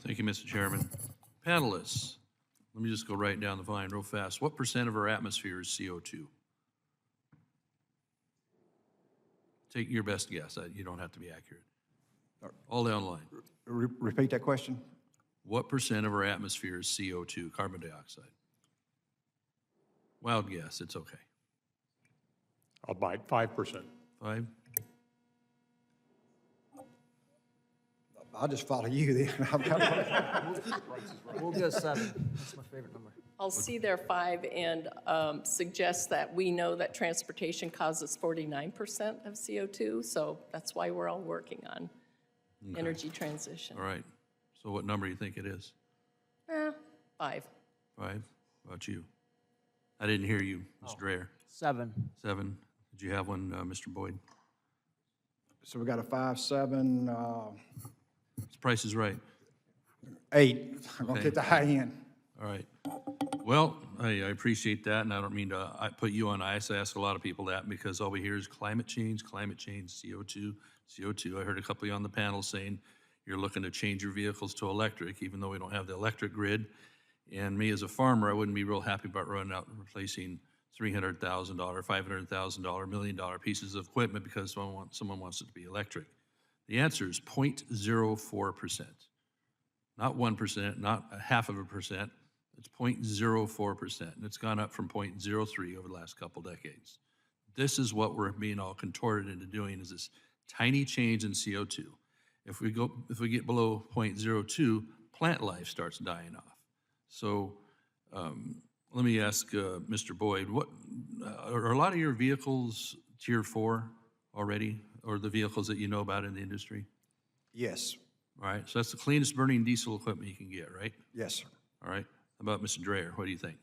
Thank you, Mr. Chairman. Panelists, let me just go right down the line real fast. What percent of our atmosphere is CO2? Take your best guess. You don't have to be accurate. All down the line. Repeat that question. What percent of our atmosphere is CO2, carbon dioxide? Wild guess, it's okay. I'll bite 5%. 5? I'll just follow you then. We'll go 7. That's my favorite number. I'll see their 5 and suggest that we know that transportation causes 49% of CO2, so that's why we're all working on energy transition. All right. So what number do you think it is? 5. 5? How about you? I didn't hear you, Mr. Dreyer. 7. 7. Did you have one, Mr. Boyd? So we got a 5, 7, This Price is Right. 8. I'm gonna Okay. get the high end. All right. Well, I appreciate that, and I don't mean to put you on ice. I ask a lot of people that because all we hear is climate change, CO2, CO2. I heard a couple of you on the panel saying you're looking to change your vehicles to electric, even though we don't have the electric grid. And me as a farmer, I wouldn't be real happy about running out and replacing $300,000, $500,000, $1 million pieces of equipment because someone wants it to be electric. The answer is 0.04%. Not 1%, not a half of a percent. It's 0.04%, and it's gone up from 0.03 over the last couple decades. This is what we're being all contorted into doing, is this tiny change in CO2. If we get below 0.02, plant life starts dying off. So let me ask Mr. Boyd, what are a lot of your vehicles Tier 4 already, or the vehicles that you know about in the industry? Yes. All right, so that's the cleanest burning diesel equipment you can get, right? Yes, sir. All right. How about Mr. Dreyer? What do you think?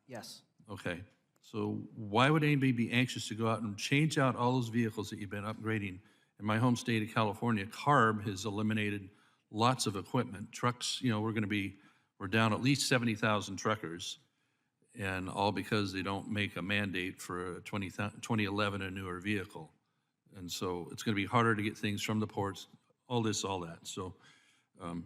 Yes. Okay. So why would anybody be anxious to go out and change out all those vehicles that you've been upgrading? In my home state of California, CARB has eliminated lots of equipment. Trucks, you know, we're down at least 70,000 truckers, and all because they don't make a mandate for a 2011 and newer vehicle. And so it's going to be harder to get things from the ports, all that. So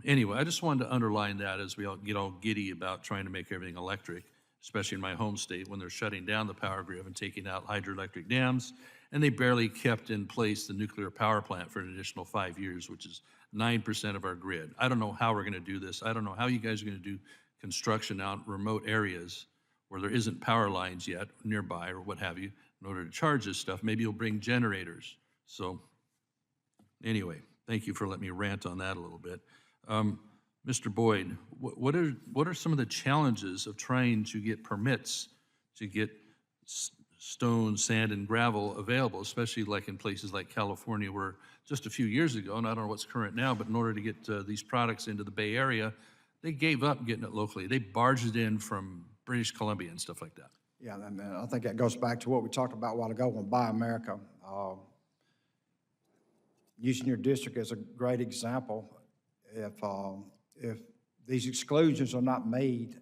anyway, I just wanted to underline that as we all get all giddy about trying to make everything electric, especially in my home state when they're shutting down the power grid and taking out hydroelectric dams, and they barely kept in place the nuclear power plant for an additional 5 years, which is 9% of our grid. I don't know how we're going to do this. I don't know how you guys are going to do construction out in remote areas where there isn't power lines yet nearby or what have you in order to charge this stuff. Maybe you'll bring generators. So anyway, thank you for letting me rant on that a little bit. Mr. Boyd, what are some of the challenges of trying to get permits to get stone, sand, and gravel available, especially like in places like California where just a few years ago, and I don't know what's current now, but in order to get these products into the Bay Area, they gave up getting it locally. They barged it in from British Columbia and stuff like that. Yeah, and I think that goes back to what we talked about a while ago on Buy America. Using your district as a great example, if these exclusions are not made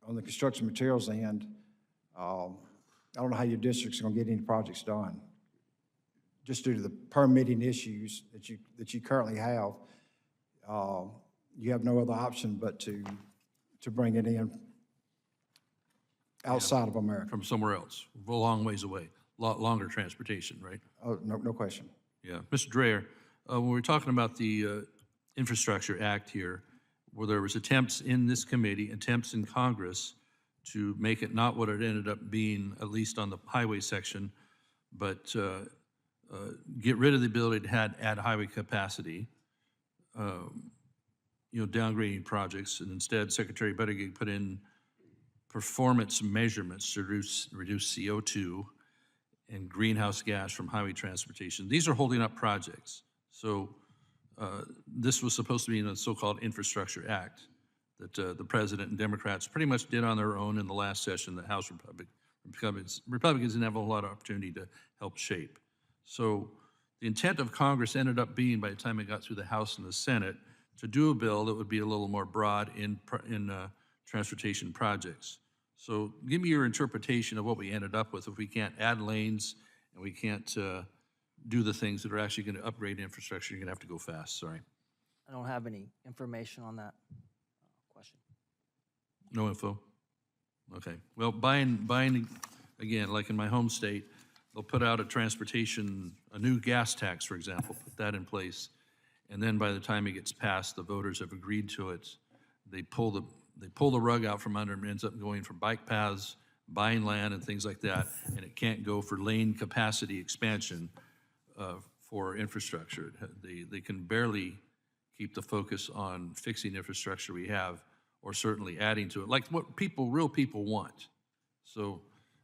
on the construction materials end, I don't know how your district's going to get any projects done, just due to the permitting issues that you currently have. You have no other option but to bring it in outside of America. From somewhere else, a long ways away, longer transportation, right? Oh, no question. Yeah. Mr. Dreyer, when we're talking about the Infrastructure Act here, where there was attempts in this committee, attempts in Congress to make it not what it ended up being, at least on the highway section, but get rid of the ability to add highway capacity, downgrading projects, and instead Secretary Buttigieg put in performance measurements to reduce CO2 and greenhouse gas from highway transportation. These are holding up projects. So this was supposed to be in a so-called Infrastructure Act that the president and Democrats pretty much did on their own in the last session. The House Republicans didn't have a lot of opportunity to help shape. So the intent of Congress ended up being, by the time it got through the House and the Senate, to do a bill that would be a little more broad in transportation projects. So give me your interpretation of what we ended up with if we can't add lanes and we can't do the things that are actually going to upgrade infrastructure. You're going to have to go fast, sorry. I don't have any information on that question. No info? Okay. Well, buying, again, like in my home state, they'll put out a new gas tax, for example, put that in place. And then by the time it gets passed, the voters have agreed to it. They pull the rug out from under them. It ends up going for bike paths, buying land and things like that. And it can't go for lane capacity expansion for infrastructure. They can barely keep the focus on fixing infrastructure we have, or certainly adding to it, like what real people want. So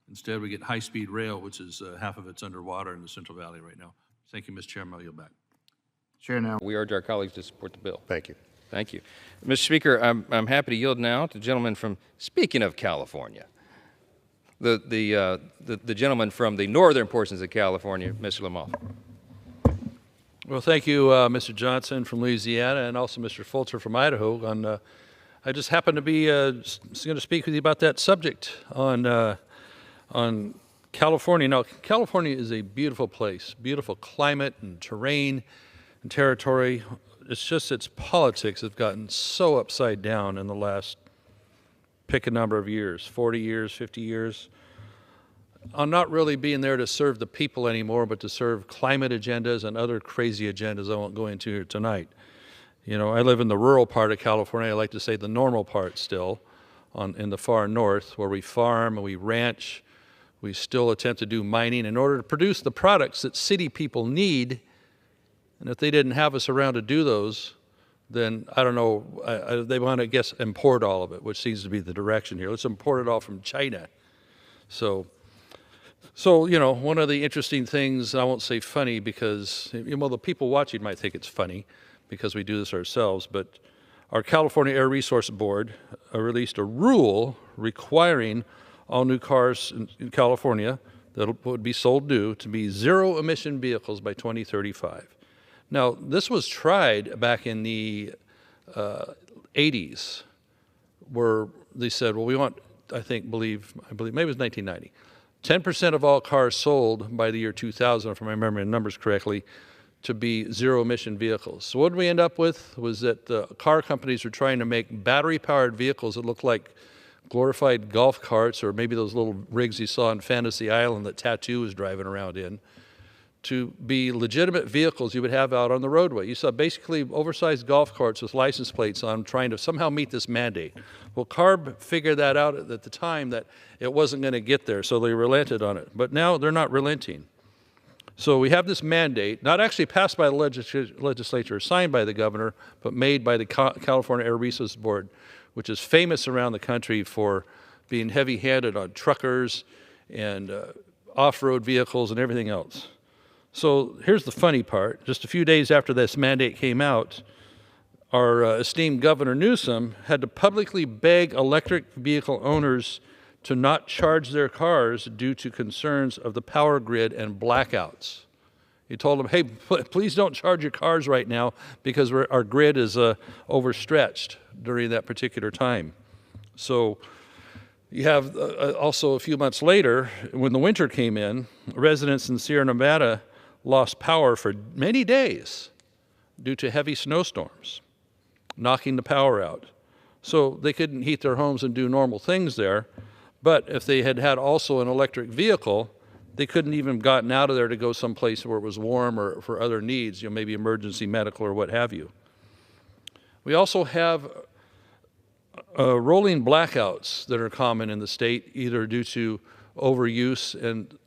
instead, we get high-speed rail, which is half of it's underwater in the Central Valley right now. Thank you, Mr. Chairman. I'll yield back. Chair now. We urge our colleagues to support the bill. Thank you. Thank you. Mr. Speaker, I'm happy to yield now to the gentleman from, speaking of California, the gentleman from the northern portions of California, Mr. LaMalfa. Well, thank you, Mr. Johnson from Louisiana, and also Mr. Fulcher from Idaho. I just happen to be going to speak with you about that subject on California. Now, California is a beautiful place, beautiful climate and terrain and territory. It's just its politics have gotten so upside down in the last, pick a number of years, 40 years, 50 years. On not really being there to serve the people anymore, but to serve climate agendas and other crazy agendas I won't go into here tonight. You know, I live in the rural part of California. I like to say the normal part still, in the far north, where we farm and we ranch. We still attempt to do mining in order to produce the products that city people need. And if they didn't have us around to do those, then I don't know, they want to, I guess, import all of it, which seems to be the direction here. Let's import it all from China. So, you know, one of the interesting things, I won't say funny because, well, the people watching might think it's funny because we do this ourselves, but our California Air Resource Board released a rule requiring all new cars in California that would be sold new to be zero-emission vehicles by 2035. Now, this was tried back in the 80s, where they said, well, we want, I believe, maybe it was 1990, 10% of all cars sold by the year 2000, if I remember the numbers correctly, to be zero-emission vehicles. So what did we end up with was that the car companies were trying to make battery-powered vehicles that looked like glorified golf carts, or maybe those little rigs you saw on Fantasy Island that Tattoo was driving around in, to be legitimate vehicles you would have out on the roadway. You saw basically oversized golf carts with license plates on trying to somehow meet this mandate. Well, CARB figured that out at the time that it wasn't going to get there, so they relented on it. But now they're not relenting. So we have this mandate, not actually passed by the legislature or signed by the governor, but made by the California Air Resources Board, which is famous around the country for being heavy-handed on truckers and off-road vehicles and everything else. So here's the funny part. Just a few days after this mandate came out, our esteemed Governor Newsom had to publicly beg electric vehicle owners to not charge their cars due to concerns of the power grid and blackouts. He told them, hey, please don't charge your cars right now because our grid is overstretched during that particular time. So you have also a few months later, when the winter came in, residents in Sierra Nevada lost power for many days due to heavy snowstorms, knocking the power out. So they couldn't heat their homes and do normal things there. But if they had also an electric vehicle, they couldn't even have gotten out of there to go someplace where it was warm or for other needs, you know, maybe emergency medical or what have you. We also have rolling blackouts that are common in the state, either due to overuse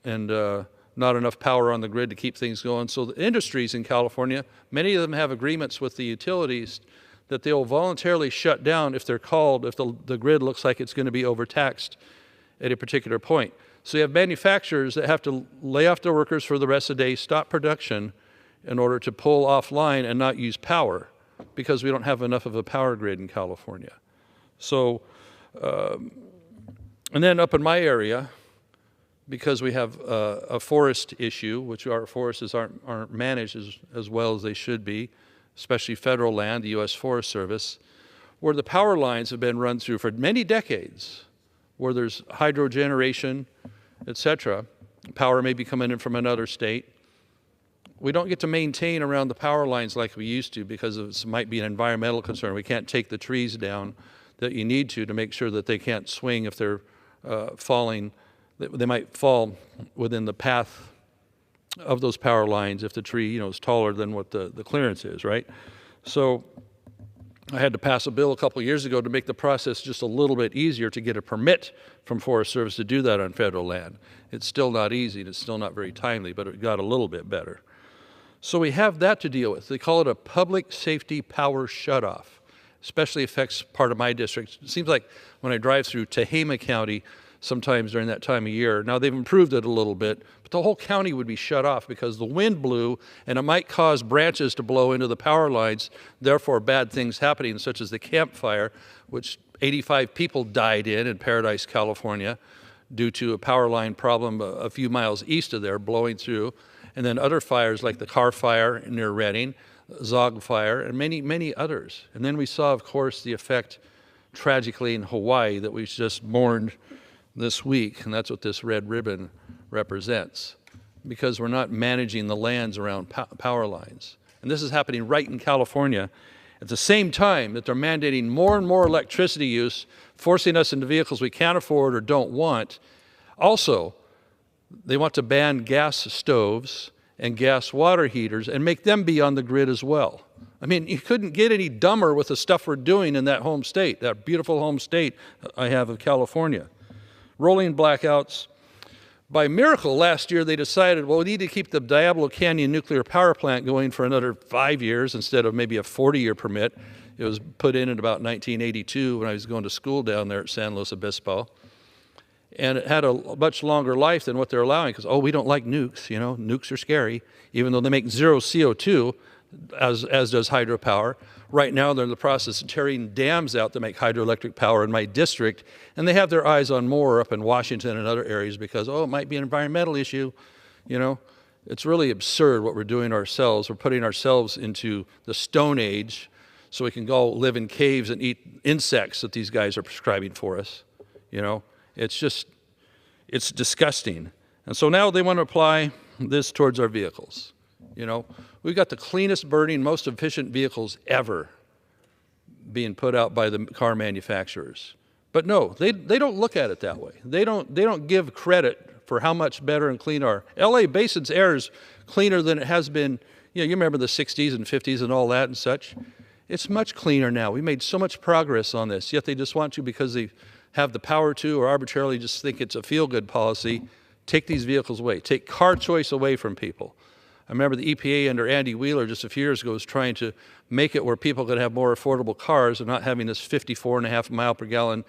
and not enough power on the grid to keep things going. So the industries in California, many of them have agreements with the utilities that they'll voluntarily shut down if they're called, if the grid looks like it's going to be overtaxed at a particular point. So you have manufacturers that have to lay off their workers for the rest of the day, stop production in order to pull offline and not use power because we don't have enough of a power grid in California. So, and then up in my area, because we have a forest issue, which our forests aren't managed as well as they should be, especially federal land, the U.S. Forest Service, where the power lines have been run through for many decades, where there's hydro generation, et cetera. Power may be coming in from another state. we don't get to maintain around the power lines like we used to because it might be an environmental concern. We can't take the trees down that you need to make sure that they can't swing if they're falling. They might fall within the path of those power lines if the tree, is taller than what the clearance is, right? So I had to pass a bill a couple of years ago to make the process just a little bit easier to get a permit from Forest Service to do that on federal land. It's still not easy and it's still not very timely, but it got a little bit better. So we have that to deal with. They call it a public safety power shutoff. Especially affects part of my district. It seems like when I drive through Tehama County, sometimes during that time of year, now they've improved it a little bit, but the whole county would be shut off because the wind blew and it might cause branches to blow into the power lines, therefore bad things happening, such as the Camp Fire, which 85 people died in Paradise, California, due to a power line problem a few miles east of there blowing through, and then other fires like the Car Fire near Redding, Zog Fire, and many, many others. And then we saw, of course, the effect tragically in Hawaii that we just mourned this week, and that's what this red ribbon represents, because we're not managing the lands around power lines. And this is happening right in California at the same time that they're mandating more and more electricity use, forcing us into vehicles we can't afford or don't want. Also, they want to ban gas stoves and gas water heaters and make them be on the grid as well. I mean, you couldn't get any dumber with the stuff we're doing in that home state, that beautiful home state I have of California. Rolling blackouts. By miracle, last year they decided, well, we need to keep the Diablo Canyon nuclear power plant going for another 5 years instead of maybe a 40-year permit. It was put in about 1982 when I was going to school down there at San Luis Obispo. And it had a much longer life than what they're allowing because, we don't like nukes, nukes are scary, even though they make zero CO2, as does hydropower. Right now, they're in the process of tearing dams out to make hydroelectric power in my district, and they have their eyes on more up in Washington and other areas because, it might be an environmental issue, It's really absurd what we're doing ourselves. We're putting ourselves into the Stone Age so we can go live in caves and eat insects that these guys are prescribing for us, It's disgusting. And so now they want to apply this towards our vehicles. We've got the cleanest burning, most efficient vehicles ever being put out by the car manufacturers. But no, they don't look at it that way. They don't give credit for how much better and clean our LA Basin's air is cleaner than it has been. You remember the 60s and 50s and all that and such. It's much cleaner now. We made so much progress on this, yet they just want to, because they have the power to or arbitrarily just think it's a feel-good policy, take these vehicles away, take car choice away from people. I remember the EPA under Andy Wheeler just a few years ago was trying to make it where people could have more affordable cars and not having this 54.5 mile per gallon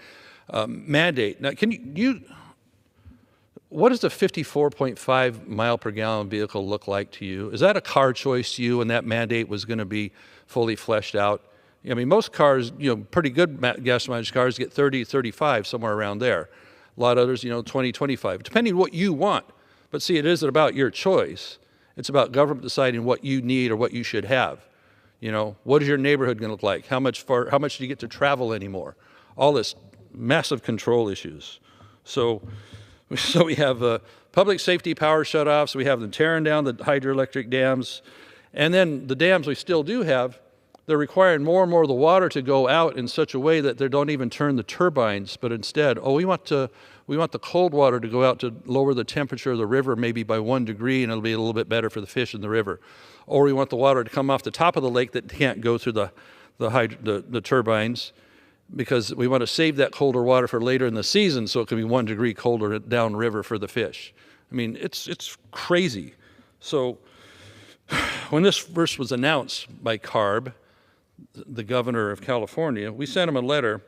mandate. Now, what does a 54.5 mile per gallon vehicle look like to you? Is that a car choice to you and that mandate was going to be fully fleshed out? I mean, most cars, pretty good gas mileage cars get 30, 35, somewhere around there. A lot of others, 20, 25, depending on what you want. But see, it isn't about your choice. It's about government deciding what you need or what you should have. What is your neighborhood going to look like? How much do you get to travel anymore? All this massive control issues. So we have public safety power shutoffs. We have them tearing down the hydroelectric dams. And then the dams we still do have, they're requiring more and more of the water to go out in such a way that they don't even turn the turbines, but instead, we want the cold water to go out to lower the temperature of the river maybe by 1 degree, and it'll be a little bit better for the fish in the river. Or we want the water to come off the top of the lake that can't go through the turbines, because we want to save that colder water for later in the season so it can be 1 degree colder downriver for the fish. I mean, it's crazy. So when this first was announced by CARB, the governor of California, we sent him a letter,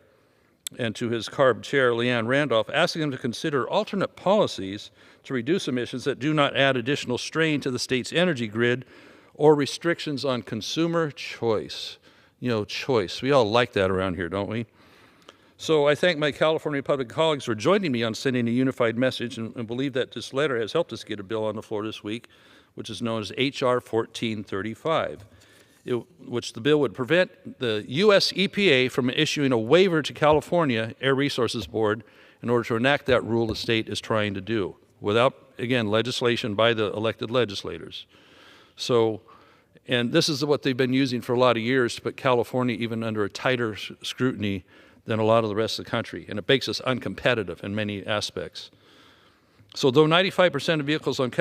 and to his CARB chair, Leanne Randolph, asking him to consider alternate policies to reduce emissions that do not add additional strain to the state's energy grid or restrictions on consumer choice. Choice. We all like that around here, don't we? So I thank my California public colleagues for joining me on sending a unified message, and believe that this letter has helped us get a bill on the floor this week, which is known as H.R. 1435. Which the bill would prevent the U.S. EPA from issuing a waiver to California Air Resources Board in order to enact that rule the state is trying to do, without, again, legislation by the elected legislators. So, and this is what they've been using for a lot of years to put California even under a tighter scrutiny than a lot of the rest of the country. And it makes us uncompetitive in many aspects. So though 95% of vehicles on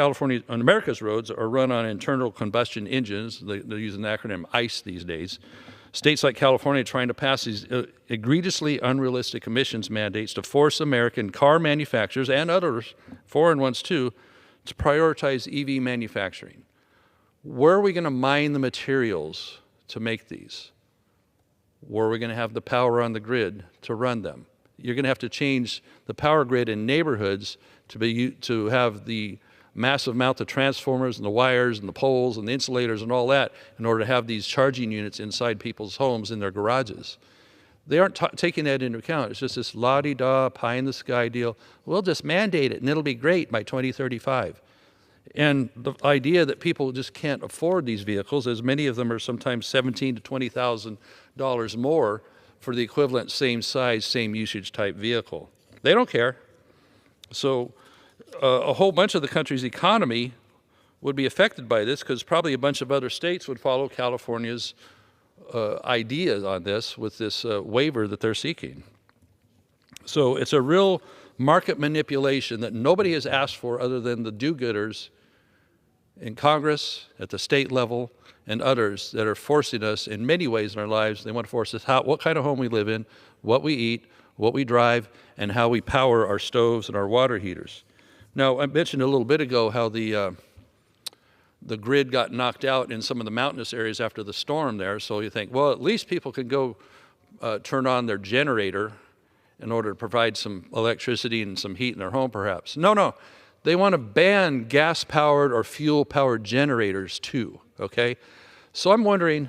America's roads are run on internal combustion engines, they're using the acronym ICE these days, states like California are trying to pass these egregiously unrealistic emissions mandates to force American car manufacturers and others, foreign ones too, to prioritize EV manufacturing. Where are we going to mine the materials to make these? Where are we going to have the power on the grid to run them? You're going to have to change the power grid in neighborhoods to have the massive amount of transformers and the wires and the poles and the insulators and all that in order to have these charging units inside people's homes in their garages. They aren't taking that into account. It's just this la-di-da, pie-in-the-sky deal. We'll just mandate it, and it'll be great by 2035. And the idea that people just can't afford these vehicles, as many of them are sometimes $17,000 to $20,000 more for the equivalent same size, same usage type vehicle. They don't care. So a whole bunch of the country's economy would be affected by this because probably a bunch of other states would follow California's ideas on this with this waiver that they're seeking. So it's a real market manipulation that nobody has asked for other than the do-gooders in Congress, at the state level, and others that are forcing us in many ways in our lives. They want to force us what kind of home we live in, what we eat, what we drive, and how we power our stoves and our water heaters. Now, I mentioned a little bit ago how the grid got knocked out in some of the mountainous areas after the storm there, so you think, well, at least people can go turn on their generator in order to provide some electricity and some heat in their home, perhaps. No. They want to ban gas-powered or fuel-powered generators, too, okay? So I'm wondering,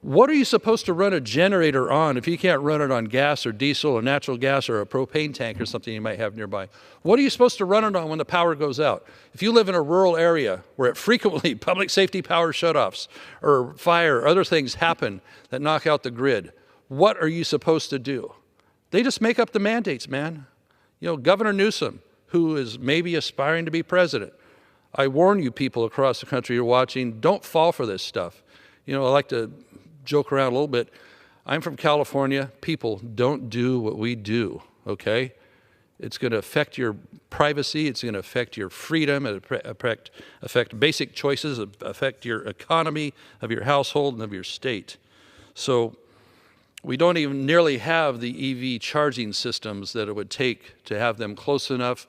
what are you supposed to run a generator on if you can't run it on gas or diesel or natural gas or a propane tank or something you might have nearby? What are you supposed to run it on when the power goes out? If you live in a rural area where it frequently public safety power shutoffs or fire or other things happen that knock out the grid, what are you supposed to do? They just make up the mandates, man. You know, Governor Newsom, who is maybe aspiring to be president, I warn you people across the country who are watching, don't fall for this stuff. You know, I like to joke around a little bit. I'm from California. People, don't do what we do, okay? It's going to affect your privacy. It's going to affect your freedom. It'll affect basic choices, affect your economy of your household and of your state. So we don't even nearly have the EV charging systems that it would take to have them close enough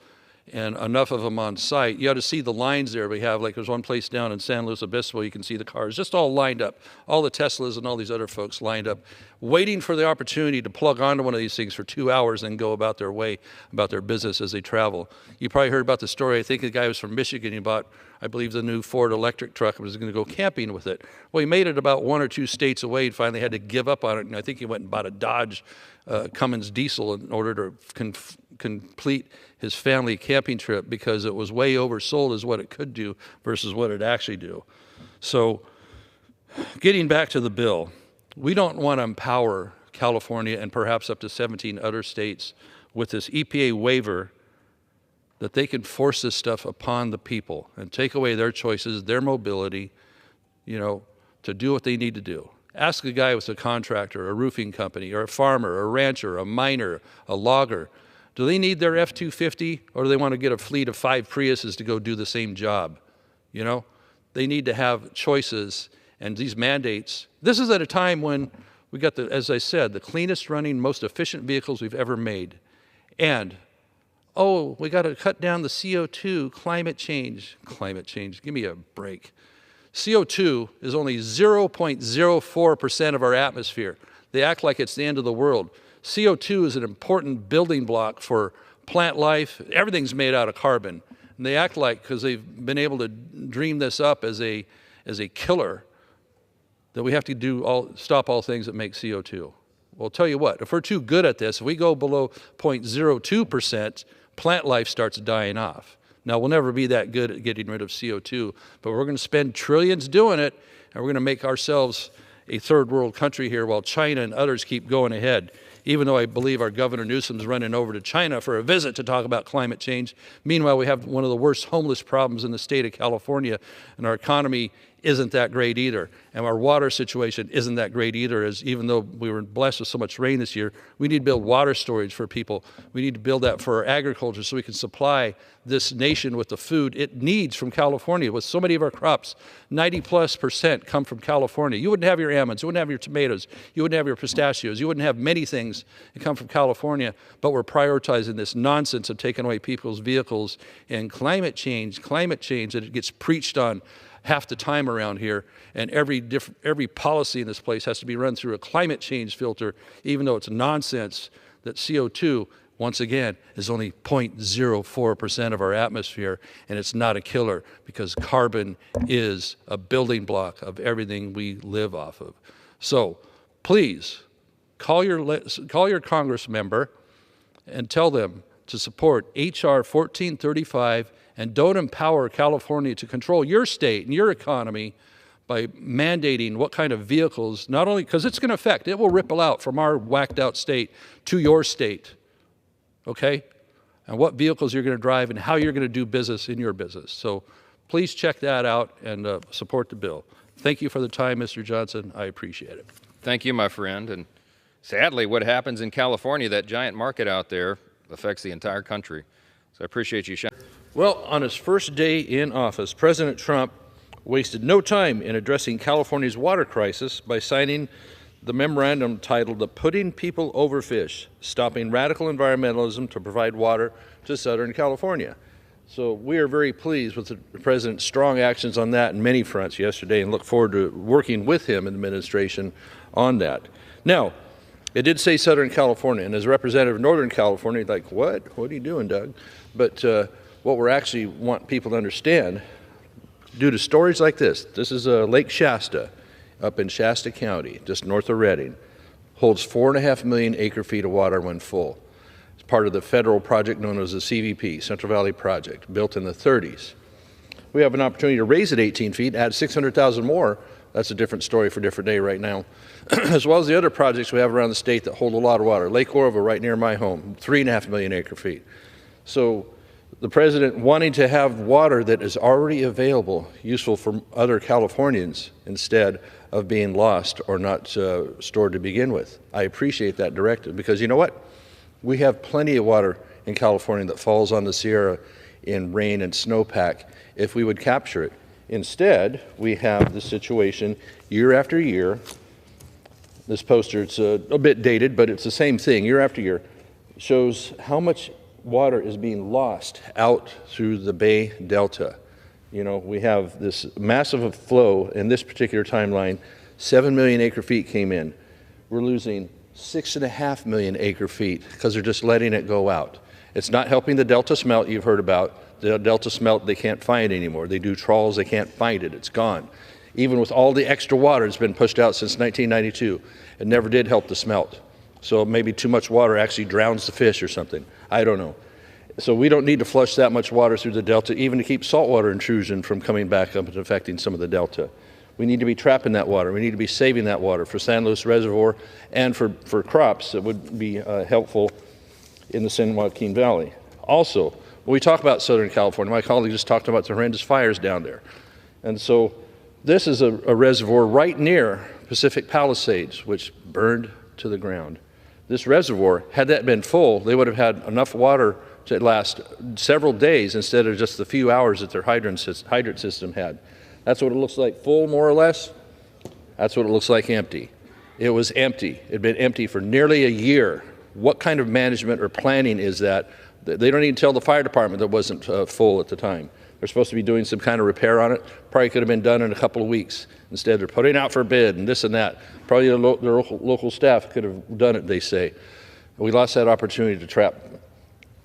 and enough of them on site. You ought to see the lines there we have. Like there's one place down in San Luis Obispo, you can see the cars just all lined up. All the Teslas and all these other folks lined up, waiting for the opportunity to plug onto one of these things for 2 hours and go about their way, about their business as they travel. You probably heard about the story. I think the guy was from Michigan. He bought, I believe, the new Ford electric truck and was going to go camping with it. Well, he made it about 1 or 2 states away and finally had to give up on it. And I think he went and bought a Dodge Cummins diesel in order to complete his family camping trip because it was way oversold as what it could do versus what it actually do. So getting back to the bill, we don't want to empower California and perhaps up to 17 other states with this EPA waiver that they can force this stuff upon the people and take away their choices, their mobility, you know, to do what they need to do. Ask a guy who's a contractor, a roofing company, or a farmer, a rancher, a miner, a logger. Do they need their F-250 or do they want to get a fleet of 5 Priuses to go do the same job? You know, they need to have choices and these mandates. This is at a time when we got, as I said, the cleanest running, most efficient vehicles we've ever made. And, oh, we got to cut down the CO2, climate change. Climate change, give me a break. CO2 is only 0.04% of our atmosphere. They act like it's the end of the world. CO2 is an important building block for plant life. Everything's made out of carbon. And they act like, because they've been able to dream this up as a killer, that we have to stop all things that make CO2. Well, I'll tell you what, if we're too good at this, if we go below 0.02%, plant life starts dying off. Now, we'll never be that good at getting rid of CO2, but we're going to spend trillions doing it, and we're going to make ourselves a third world country here while China and others keep going ahead. Even though I believe our Governor Newsom's running over to China for a visit to talk about climate change. Meanwhile, we have one of the worst homeless problems in the state of California, and our economy isn't that great either. And our water situation isn't that great either, as even though we were blessed with so much rain this year, we need to build water storage for people. We need to build that for our agriculture so we can supply this nation with the food it needs from California. With so many of our crops, 90+% come from California. You wouldn't have your almonds, you wouldn't have your tomatoes, you wouldn't have your pistachios, you wouldn't have many things that come from California, but we're prioritizing this nonsense of taking away people's vehicles and climate change that it gets preached on half the time around here, and every policy in this place has to be run through a climate change filter, even though it's nonsense that CO2, once again, is only 0.04% of our atmosphere, and it's not a killer because carbon is a building block of everything we live off of. So please call your Congress member and tell them to support H.R. 1435 and don't empower California to control your state and your economy by mandating what kind of vehicles, not only, because it's going to affect, it will ripple out from our whacked out state to your state, okay? And what vehicles you're going to drive and how you're going to do business in your business. So please check that out and support the bill. Thank you for the time, Mr. Johnson. I appreciate it. Thank you, my friend. And sadly, what happens in California, that giant market out there, affects the entire country. So I appreciate you shining. Well, on his first day in office, President Trump wasted no time in addressing California's water crisis by signing the memorandum titled "The Putting People Over Fish, Stopping Radical Environmentalism to Provide Water to Southern California." So we are very pleased with the President's strong actions on that in many fronts yesterday and look forward to working with him in the administration on that. Now, it did say Southern California, and as a representative of Northern California, like, what are you doing, Doug? But what we actually want people to understand, due to stories like this is Lake Shasta up in Shasta County, just north of Redding, holds 4.5 million acre-feet of water when full. It's part of the federal project known as the CVP, Central Valley Project, built in the 30s. We have an opportunity to raise it 18 feet, add 600,000 more. That's a different story for a different day right now. As well as the other projects we have around the state that hold a lot of water. Lake Orville, right near my home, 3.5 million acre-feet. So the President wanting to have water that is already available, useful for other Californians, instead of being lost or not stored to begin with. I appreciate that directive because you know what? We have plenty of water in California that falls on the Sierra in rain and snowpack if we would capture it. Instead, we have the situation year after year. This poster, it's a bit dated, but it's the same thing year after year, shows how much water is being lost out through the Bay Delta. You know, we have this massive flow in this particular timeline. 7 million acre-feet came in. We're losing 6.5 million acre-feet because they're just letting it go out. It's not helping the Delta smelt you've heard about. The Delta smelt they can't find anymore. They do trawls, they can't find it. It's gone. Even with all the extra water that's been pushed out since 1992, it never did help the smelt. So maybe too much water actually drowns the fish or something. I don't know. So we don't need to flush that much water through the Delta even to keep saltwater intrusion from coming back up and affecting some of the Delta. We need to be trapping that water. We need to be saving that water for San Luis Reservoir and for crops that would be helpful in the San Joaquin Valley. Also, when we talk about Southern California, my colleague just talked about the horrendous fires down there. And so this is a reservoir right near Pacific Palisades, which burned to the ground. This reservoir, had that been full, they would have had enough water to last several days instead of just the few hours that their hydrant system had. That's what it looks like full, more or less. That's what it looks like empty. It was empty. It had been empty for nearly a year. What kind of management or planning is that? They don't even tell the fire department that it wasn't full at the time. They're supposed to be doing some kind of repair on it. Probably could have been done in a couple of weeks. Instead, they're putting out for bid and this and that. Probably their local staff could have done it, they say. We lost that opportunity to trap.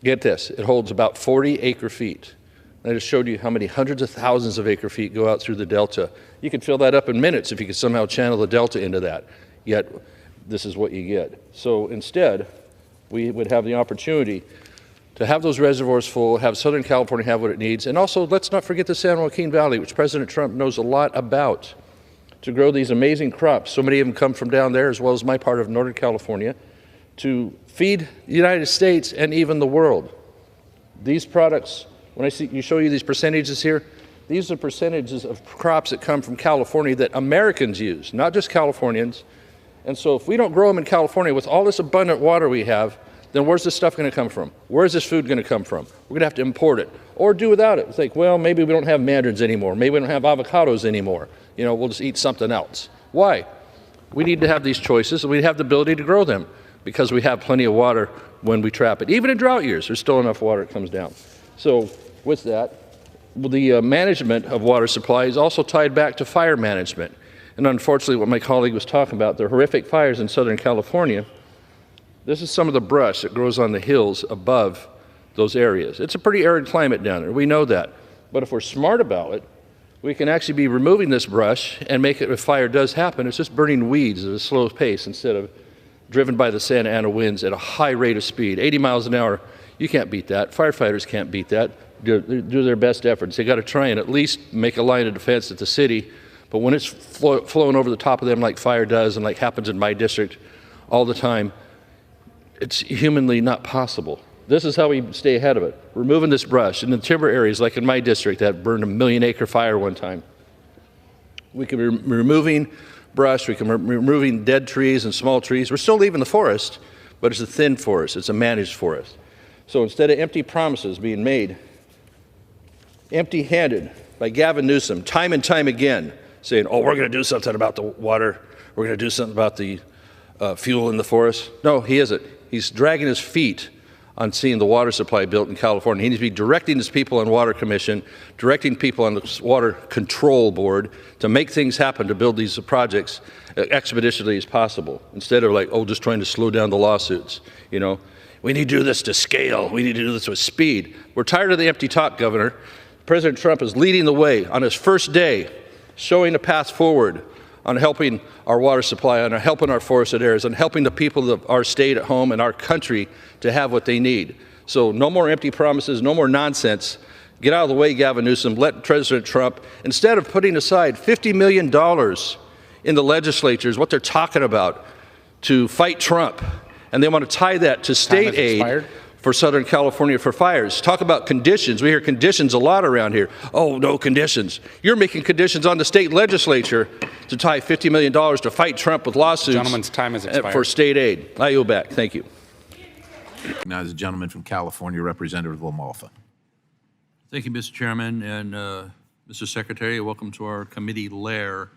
Get this, it holds about 40 acre-feet. I just showed you how many hundreds of thousands of acre-feet go out through the Delta. You could fill that up in minutes if you could somehow channel the Delta into that. Yet, this is what you get. So instead, we would have the opportunity to have those reservoirs full, have Southern California have what it needs, and also let's not forget the San Joaquin Valley, which President Trump knows a lot about, to grow these amazing crops. So many of them come from down there, as well as my part of Northern California, to feed the United States and even the world. These products, when I show you these percentages here, These are percentages of crops that come from California that Americans use, not just Californians. And so if we don't grow them in California with all this abundant water we have, then where's this stuff going to come from? Where's this food going to come from? We're going to have to import it or do without it. It's like, well, maybe we don't have mandarins anymore. Maybe we don't have avocados anymore. You know, we'll just eat something else. Why? We need to have these choices, and we have the ability to grow them because we have plenty of water when we trap it. Even in drought years, there's still enough water that comes down. So with that, the management of water supply is also tied back to fire management. And unfortunately, what my colleague was talking about, the horrific fires in Southern California, this is some of the brush that grows on the hills above those areas. It's a pretty arid climate down there. We know that. But if we're smart about it, we can actually be removing this brush and make it, if fire does happen, it's just burning weeds at a slow pace instead of driven by the Santa Ana winds at a high rate of speed. 80 miles an hour, you can't beat that. Firefighters can't beat that. Do their best efforts. They got to try and at least make a line of defense at the city. But when it's flowing over the top of them like fire does and like happens in my district all the time, it's humanly not possible. This is how we stay ahead of it. Removing this brush in the timber areas, like in my district that burned a 1 million acre fire one time. We can be removing brush, we can be removing dead trees and small trees. We're still leaving the forest, but it's a thin forest, it's a managed forest. So instead of empty promises being made, empty-handed by Gavin Newsom, time and time again, saying, oh, we're going to do something about the water, we're going to do something about the fuel in the forest. No, he isn't. He's dragging his feet on seeing the water supply built in California. He needs to be directing his people on Water Commission, directing people on the Water Control Board to make things happen to build these projects expeditiously as possible, instead of like, oh, just trying to slow down the lawsuits. You know, we need to do this to scale. We need to do this with speed. We're tired of the empty talk, Governor. President Trump is leading the way on his first day, showing a path forward on helping our water supply, on helping our forested areas, on helping the people of our state at home and our country to have what they need. So no more empty promises, no more nonsense. Get out of the way, Gavin Newsom. Let President Trump, instead of putting aside $50 million in the legislature, is what they're talking about, to fight Trump. And they want to tie that to state aid for Southern California for fires. Talk about conditions. We hear conditions a lot around here. Oh, no conditions. You're making conditions on the state legislature to tie $50 million to fight Trump with lawsuits. Gentleman's time has expired. For state aid. I yield back. Thank you. Now, as a gentleman from California, Representative LaMalfa. Thank you, Mr. Chairman, and Mr. Secretary, welcome to our committee lair.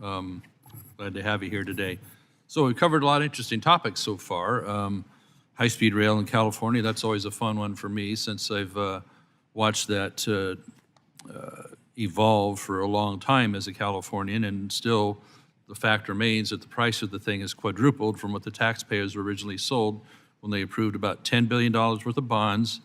Glad to have you here today. So we've covered a lot of interesting topics so far. High-speed rail in California, that's always a fun one for me since I've watched that evolve for a long time as a Californian, and still the fact remains that the price of the thing has quadrupled from what the taxpayers originally sold when they approved about $10 billion worth of bonds,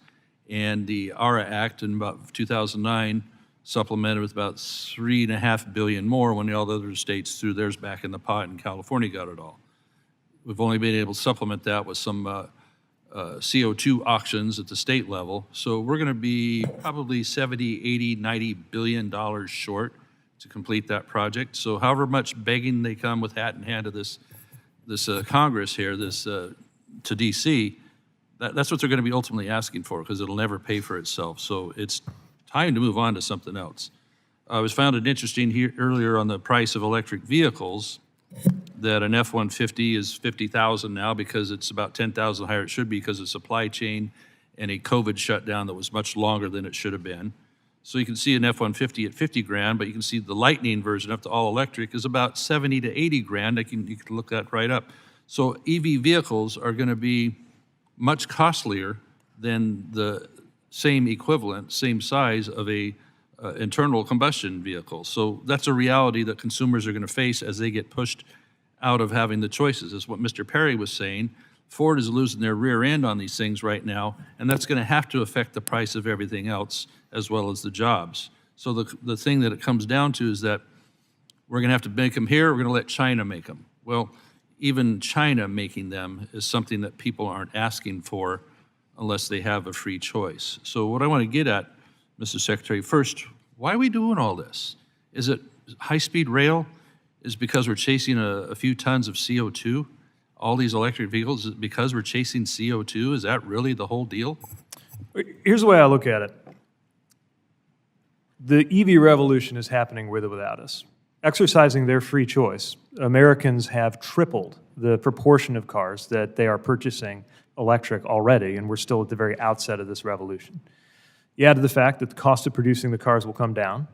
and the ARA Act in about 2009 supplemented with about $3.5 billion more when all the other states threw theirs back in the pot and California got it all. We've only been able to supplement that with some CO2 auctions at the state level. So we're going to be probably 70, 80, 90 billion dollars short to complete that project. So however much begging they come with hat in hand to this Congress here, to DC, that's what they're going to be ultimately asking for, because it'll never pay for itself. So it's time to move on to something else. I was found it interesting here earlier on the price of electric vehicles that an F-150 is $50,000 now because it's about $10,000 higher it should be because of supply chain and a COVID shutdown that was much longer than it should have been. So you can see an F-150 at 50 grand, but you can see the Lightning version up to all electric is about 70 to 80 grand. You can look that right up. So EV vehicles are going to be much costlier than the same equivalent, same size of a internal combustion vehicle. So that's a reality that consumers are going to face as they get pushed out of having the choices. Is what Mr. Perry was saying. Ford is losing their rear end on these things right now, and that's going to have to affect the price of everything else as well as the jobs. So the thing that it comes down to is that we're going to have to make them here, we're going to let China make them. Well, even China making them is something that people aren't asking for unless they have a free choice. So what I want to get at, Mr. Secretary, first, why are we doing all this? Is it high-speed rail is because we're chasing a few tons of CO2? All these electric vehicles, is it because we're chasing CO2? Is that really the whole deal? Here's the way I look at it. The EV revolution is happening with or without us. Exercising their free choice, Americans have tripled the proportion of cars that they are purchasing electric already, and we're still at the very outset of this revolution. You add to the fact that the cost of producing the cars will come down,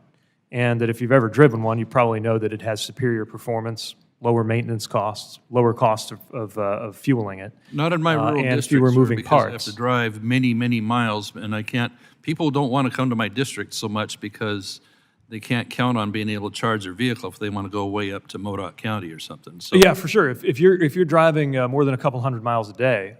and that if you've ever driven one, you probably know that it has superior performance, lower maintenance costs, lower cost of fueling it. Not in my rural and district, fewer sir, moving because I have parts. to drive many, many miles, and I can't, people don't want to come to my district so much because they can't count on being able to charge their vehicle if they want to go way up to Modoc County or something, so. Yeah, for sure. If you're driving more than a couple hundred miles a day,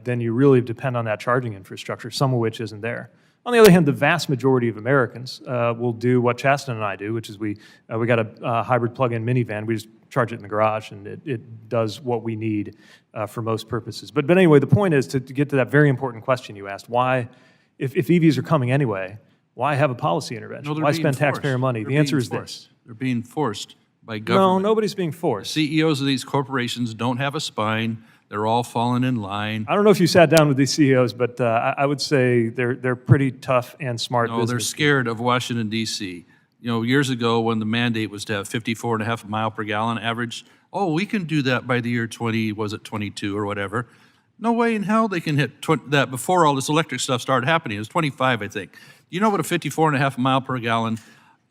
then you really depend on that charging infrastructure, some of which isn't there. On the other hand, the vast majority of Americans will do what Chasten and I do, which is we got a hybrid plug-in minivan. We just charge it in the garage, and it does what we need for most purposes. But anyway, the point is to get to that very important question you asked: why, if EVs are coming anyway, why have a policy intervention? No, they're Why being spend taxpayer forced. money? They're The answer being is forced. this. They're being forced by No, government. nobody's being forced. CEOs of these corporations don't have a spine. They're all falling in line. I don't know if you sat down with these CEOs, but I would say they're pretty tough and smart No, they're business. scared of Washington, D.C. You know, years ago when the mandate was to have 54.5 mile per gallon average, oh, we can do that by the year 22 or whatever. No way in hell they can hit that before all this electric stuff started happening. It was 25, I think. You know what a 54.5 mile per gallon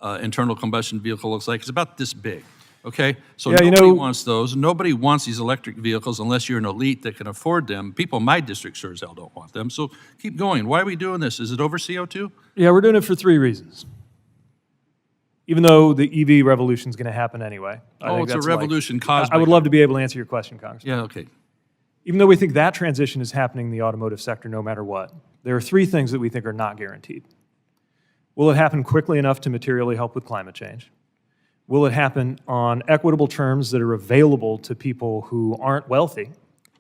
internal combustion vehicle looks like? It's about this big. Okay, so Yeah, nobody wants those. Nobody wants these electric vehicles unless you're an elite that can afford them. People in my district sure as hell don't want them. So keep going. Why are we doing this? Is it over CO2? Yeah, we're doing it for 3 reasons. Even though the EV revolution is going to happen anyway. I Oh, think it's a that's revolution caused I would by love to be able to answer your question, Congressman. Yeah, okay. Even though we think that transition is happening in the automotive sector no matter what, there are 3 things that we think are not guaranteed. Will it happen quickly enough to materially help with climate change? Will it happen on equitable terms that are available to people who aren't wealthy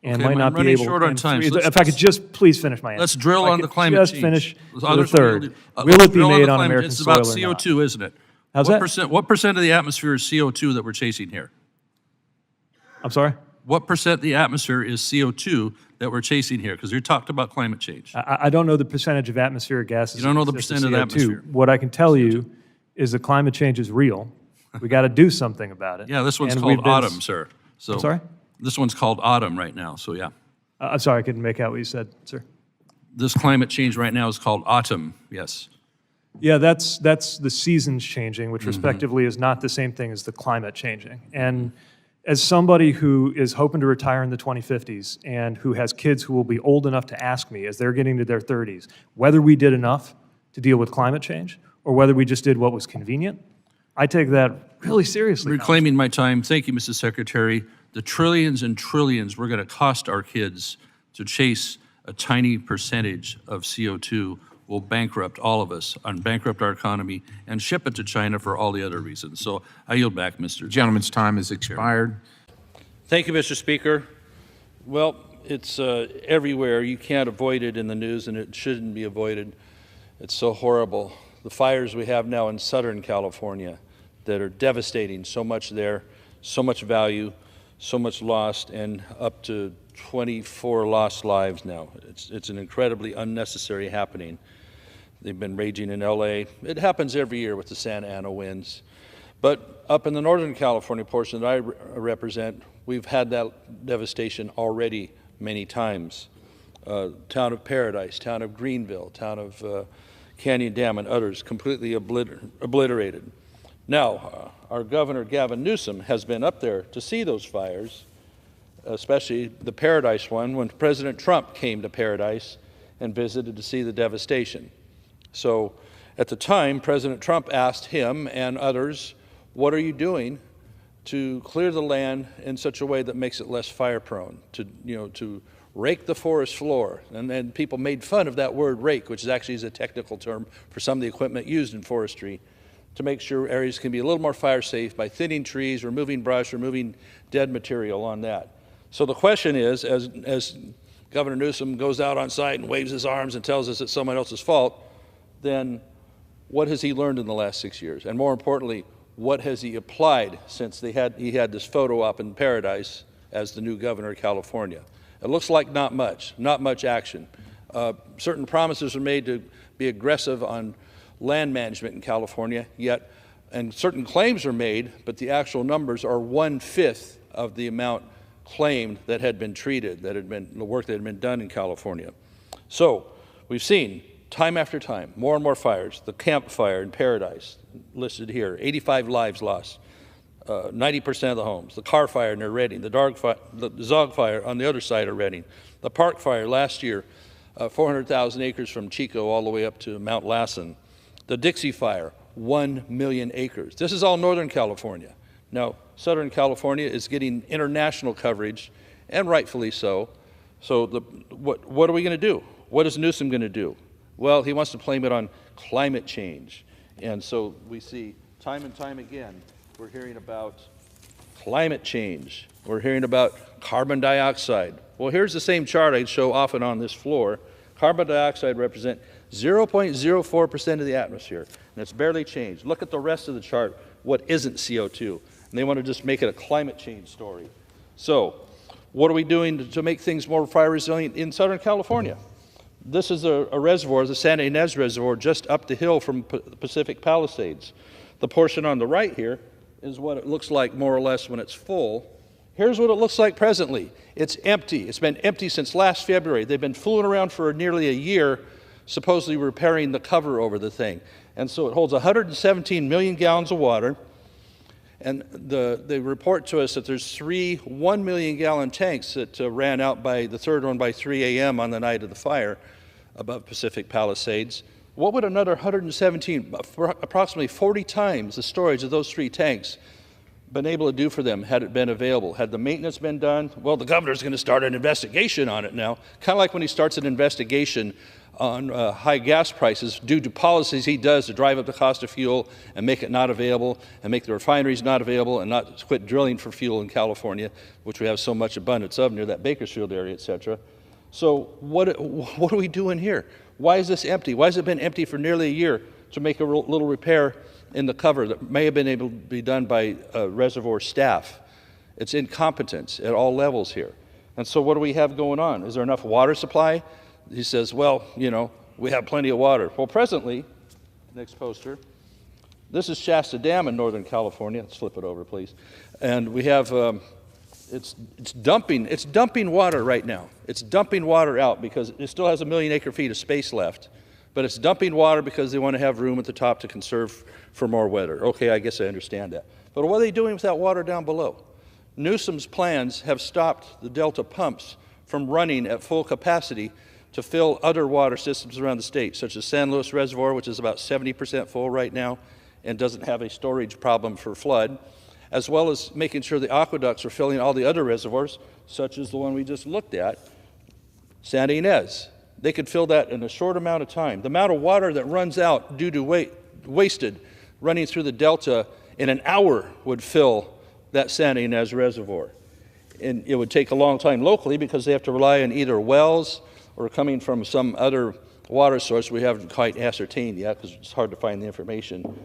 and Okay, might I'm not be running able? short on and time, 3 so if I could just please finish my answer. Let's drill If I on could the climate just change. finish Let's- the others third. will Will it be drill made the on climate- American It's soil about or not? CO2, isn't it? How's what that? Percent of the atmosphere is CO2 that we're chasing here? I'm sorry? What percent of the atmosphere is CO2 that we're chasing here? Because you talked about climate change. I don't know the percentage of atmospheric gases. You don't know the that exist percent of the CO2. atmosphere. What I can tell you is that climate change is real. We got to do something about it. Yeah, this one's And we've called been autumn, sir. So I'm sorry? This one's called autumn right now, so yeah. I'm sorry, I couldn't make out what you said, sir. This climate change right now is called autumn, yes. Yeah, that's the seasons changing, Mm-hmm. which respectively is not the same thing as the climate changing. And as somebody who is hoping to retire in the 2050s and who has kids who will be old enough to ask me as they're getting to their 30s whether we did enough to deal with climate change or whether we just did what was convenient, I take that really seriously. Reclaiming my time, thank you, Mrs. Secretary. The trillions and trillions we're going to cost our kids to chase a tiny percentage of CO2 will bankrupt all of us, and bankrupt our economy, and ship it to China for all the other reasons. So I yield back, Mr. Gentleman's time has expired. Thank you, Mr. Speaker. Well, it's everywhere. You can't avoid it in the news, and it shouldn't be avoided. It's so horrible. The fires we have now in Southern California that are devastating, so much there, so much value, so much lost, and up to 24 lost lives now. It's an incredibly unnecessary happening. They've been raging in LA. It happens every year with the Santa Ana winds. But up in the Northern California portion that I represent, we've had that devastation already many times. Town of Paradise, town of Greenville, town of Canyon Dam, and others completely obliterated. Now, our Governor Gavin Newsom has been up there to see those fires, especially the Paradise one, when President Trump came to Paradise and visited to see the devastation. So at the time, President Trump asked him and others, what are you doing to clear the land in such a way that makes it less fire prone, to rake the forest floor? And then people made fun of that word rake, which actually is a technical term for some of the equipment used in forestry, to make sure areas can be a little more fire safe by thinning trees, removing brush, removing dead material on that. So the question is, as Governor Newsom goes out on site and waves his arms and tells us it's someone else's fault, then what has he learned in the last 6 years? And more importantly, what has he applied since he had this photo op in Paradise as the new governor of California? It looks like not much action. Certain promises are made to be aggressive on land management in California, yet, and certain claims are made, but the actual numbers are 1/5 of the amount claimed that had been treated, that had been the work that had been done in California. So we've seen time after time, more and more fires. The Camp Fire in Paradise, listed here, 85 lives lost, 90% of the homes. The Car Fire near Redding, the Zog Fire on the other side of Redding, the Park Fire last year, 400,000 acres from Chico all the way up to Mount Lassen. The Dixie Fire, 1 million acres. This is all Northern California. Now, Southern California is getting international coverage, and rightfully so. So what are we going to do? What is Newsom going to do? Well, he wants to blame it on climate change. And so we see time and time again, we're hearing about climate change. We're hearing about carbon dioxide. Well, here's the same chart I show often on this floor. Carbon dioxide represents 0.04% of the atmosphere, and it's barely changed. Look at the rest of the chart, what isn't CO2. And they want to just make it a climate change story. So what are we doing to make things more fire resilient in Southern California? This is a reservoir, the Santa Ynez Reservoir, just up the hill from Pacific Palisades. The portion on the right here is what it looks like more or less when it's full. Here's what it looks like presently. It's empty. It's been empty since last February. They've been fooling around for nearly a year, supposedly repairing the cover over the thing. And so it holds 117 million gallons of water. And they report to us that there's 3 1-million-gallon tanks that ran out by the third one by 3 a.m. on the night of the fire above Pacific Palisades. What would another 117, approximately 40 times the storage of those 3 tanks, been able to do for them had it been available? Had the maintenance been done? Well, the governor's going to start an investigation on it now, kind of like when he starts an investigation on high gas prices due to policies he does to drive up the cost of fuel and make it not available and make the refineries not available and not quit drilling for fuel in California, which we have so much abundance of near that Bakersfield area, et cetera. So what are we doing here? Why is this empty? Why has it been empty for nearly a year to make a little repair in the cover that may have been able to be done by reservoir staff? It's incompetence at all levels here. And so what do we have going on? Is there enough water supply? He says, well, you know, we have plenty of water. Well, presently, next poster, this is Shasta Dam in Northern California. Let's flip it over, please. And we have, it's dumping water right now. It's dumping water out because it still has 1 million acre-feet of space left, but it's dumping water because they want to have room at the top to conserve for more weather. Okay, I guess I understand that. But what are they doing with that water down below? Newsom's plans have stopped the Delta pumps from running at full capacity to fill other water systems around the state, such as San Luis Reservoir, which is about 70% full right now and doesn't have a storage problem for flood, as well as making sure the aqueducts are filling all the other reservoirs, such as the one we just looked at, Santa Ynez. They could fill that in a short amount of time. The amount of water that runs out due to wasted running through the Delta in an hour would fill that Santa Ynez Reservoir. And it would take a long time locally because they have to rely on either wells or coming from some other water source we haven't quite ascertained yet because it's hard to find the information.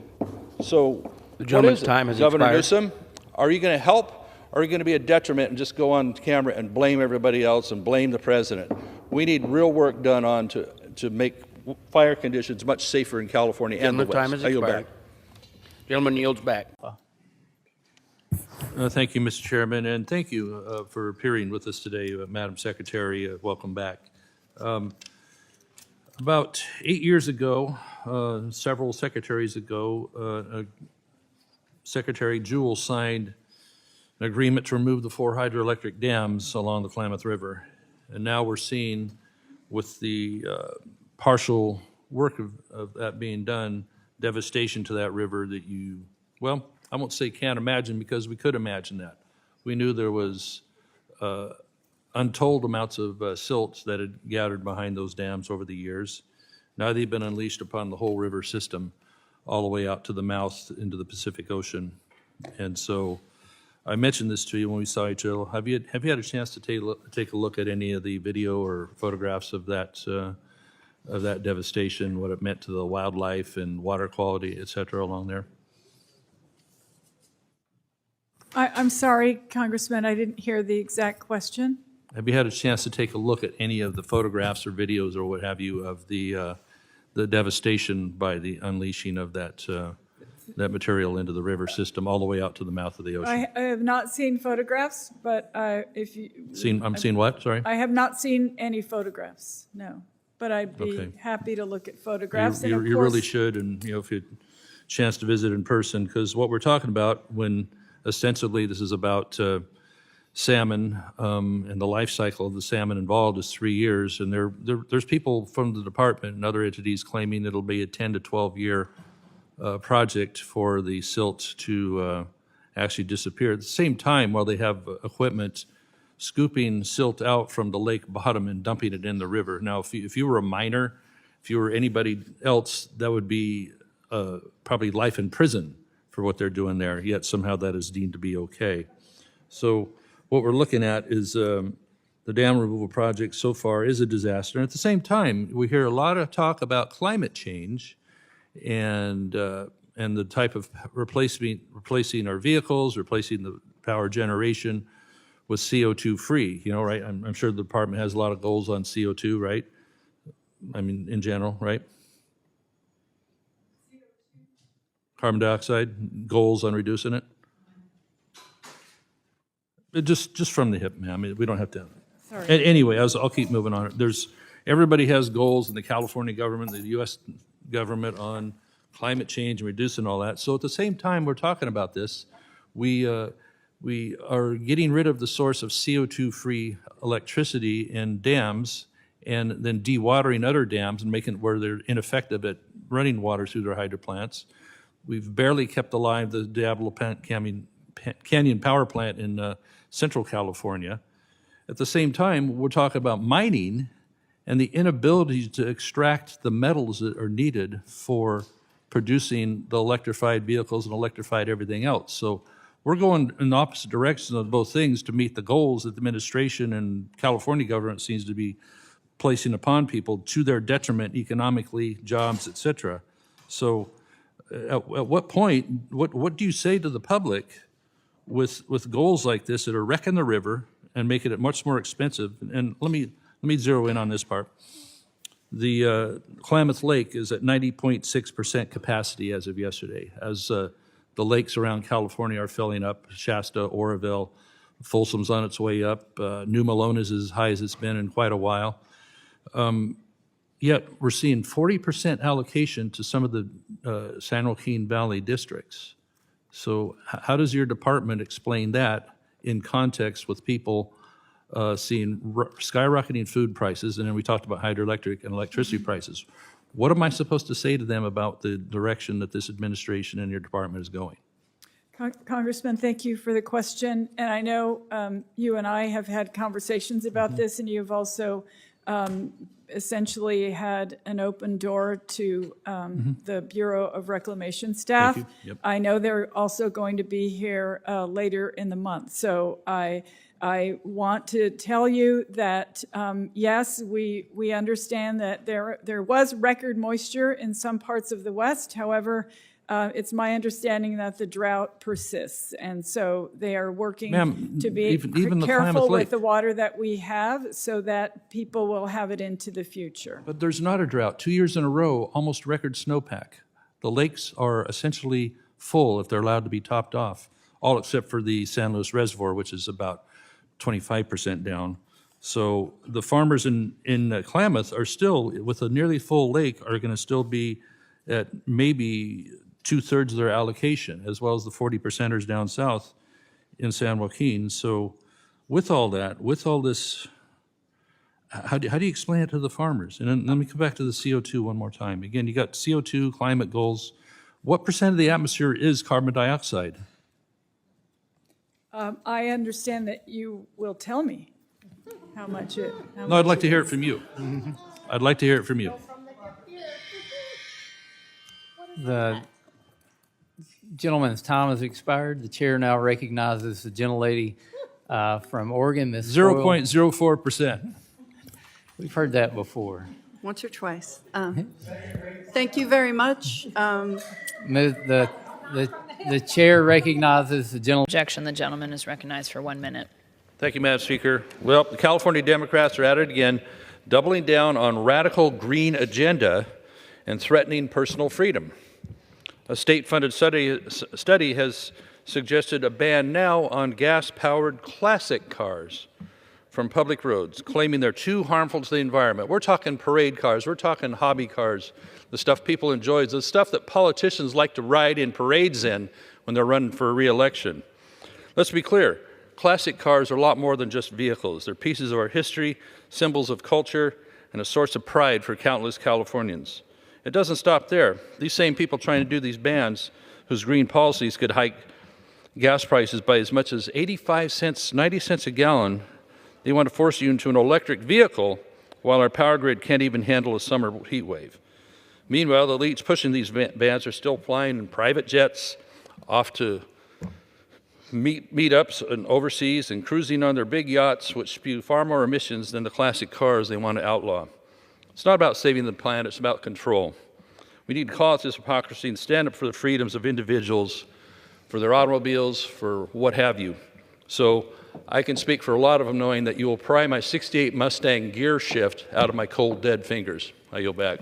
So The gentleman's what is it? time has Governor expired. Newsom, are you going to help or are you going to be a detriment and just go on camera and blame everybody else and blame the president? We need real work done on to make fire conditions much safer in California and the Gentleman's time West. has I yield expired. back. Gentleman yields back. Thank you, Mr. Chairman, and thank you for appearing with us today, Madam Secretary. Welcome back. About 8 years ago, several secretaries ago, Secretary Jewell signed an agreement to remove the 4 hydroelectric dams along the Klamath River. And now we're seeing with the partial work of that being done, devastation to that river that you, well, I won't say can't imagine because we could imagine that. We knew there was untold amounts of silt that had gathered behind those dams over the years. Now they've been unleashed upon the whole river system all the way out to the mouth into the Pacific Ocean. And so I mentioned this to you when we saw each other. Have you had a chance to take a look at any of the video or photographs of that devastation, what it meant to the wildlife and water quality, et cetera, along there? I'm sorry, Congressman, I didn't hear the exact question. Have you had a chance to take a look at any of the photographs or videos or what have you of the the devastation by the unleashing of that material into the river system all the way out to the mouth of the ocean. I have not seen photographs, but if you. I'm seeing what, sorry? I have not seen any photographs, no. But I'd be Okay. happy to look at photographs. And of You really course- should, and, you know, if you had a chance to visit in person, because what we're talking about when ostensibly this is about salmon, and the life cycle of the salmon involved is 3 years, and there's people from the department and other entities claiming it'll be a 10 to 12-year project for the silt to actually disappear. At the same time, while they have equipment scooping silt out from the lake bottom and dumping it in the river. Now, if you were a miner, if you were anybody else, that would be probably life in prison for what they're doing there, yet somehow that is deemed to be okay. So what we're looking at is the dam removal project so far is a disaster. And at the same time, we hear a lot of talk about climate change and the type of replacing our vehicles, replacing the power generation with CO2 free, you know, right? I'm sure the department has a lot of goals on CO2, right? I mean, in general, right? Carbon dioxide, goals on reducing it? Just from the hip, ma'am. I mean, we don't have to. Sorry. Anyway, I'll keep moving on. Everybody has goals in the California government, the U.S. government on climate change and reducing all that. So at the same time we're talking about this, we are getting rid of the source of CO2-free electricity in dams and then dewatering other dams and making it where they're ineffective at running water through their hydro plants. We've barely kept alive the Diablo Canyon power plant in Central California. At the same time, we're talking about mining and the inability to extract the metals that are needed for producing the electrified vehicles and electrified everything else. So we're going in the opposite directions of both things to meet the goals that the administration and California government seems to be placing upon people to their detriment economically, jobs, et cetera. So at what point, what do you say to the public with goals like this that are wrecking the river and making it much more expensive? And let me zero in on this part. The Klamath Lake is at 90.6% capacity as of yesterday, as the lakes around California are filling up. Shasta, Oroville, Folsom's on its way up. New Malone is as high as it's been in quite a while. Yet we're seeing 40% allocation to some of the San Joaquin Valley districts. So how does your department explain that in context with people seeing skyrocketing food prices, and then we talked about hydroelectric and electricity prices? What am I supposed to say to them about the direction that this administration and your department is going? Congressman, thank you for the question. And I know you and I have had conversations about this, and you've also essentially had an open door to the Bureau of Reclamation staff. Thank you. Yep. I know they're also going to be here later in the month. So I want to tell you that, yes, we understand that there was record moisture in some parts of the West. However, it's my understanding that the drought persists, and so they are working to be even the careful Klamath Lake. with the water that we have so that people will have it into the future. But there's not a drought. 2 years in a row, almost record snowpack. The lakes are essentially full if they're allowed to be topped off, all except for the San Luis Reservoir, which is about 25% down. So the farmers in Klamath are still, with a nearly full lake, are going to still be at maybe 2/3 of their allocation, as well as the 40%ers down south in San Joaquin. So with all that, with all this, how do you explain it to the farmers? And then let me come back to the CO2 one more time. Again, you got CO2, climate goals. What percent of the atmosphere is carbon dioxide? I understand that you will tell me how much it. No, I'd like to hear it from you. I'd like to hear it from you. The gentleman's time has expired. The chair now recognizes the gentlelady from Oregon, Ms. 0.04%. We've heard that before. Once or twice. Thank you very much. The chair recognizes the gentleman. Objection. The gentleman is recognized for 1 minute. Thank you, Madam Speaker. Well, the California Democrats are at it again, doubling down on radical green agenda and threatening personal freedom. A state-funded study has suggested a ban now on gas-powered classic cars from public roads, claiming they're too harmful to the environment. We're talking parade cars, we're talking hobby cars, the stuff people enjoy, the stuff that politicians like to ride in parades in when they're running for re-election. Let's be clear, classic cars are a lot more than just vehicles. They're pieces of our history, symbols of culture, and a source of pride for countless Californians. It doesn't stop there. These same people trying to do these bans, whose green policies could hike gas prices by as much as 85 cents, 90 cents a gallon, they want to force you into an electric vehicle while our power grid can't even handle a summer heat wave. Meanwhile, the elites pushing these bans are still flying in private jets off to meetups and overseas and cruising on their big yachts, which spew far more emissions than the classic cars they want to outlaw. It's not about saving the planet, it's about control. We need to call out this hypocrisy and stand up for the freedoms of individuals, for their automobiles, for what have you. So I can speak for a lot of them knowing that you will pry my 68 Mustang gear shift out of my cold, dead fingers. I yield back.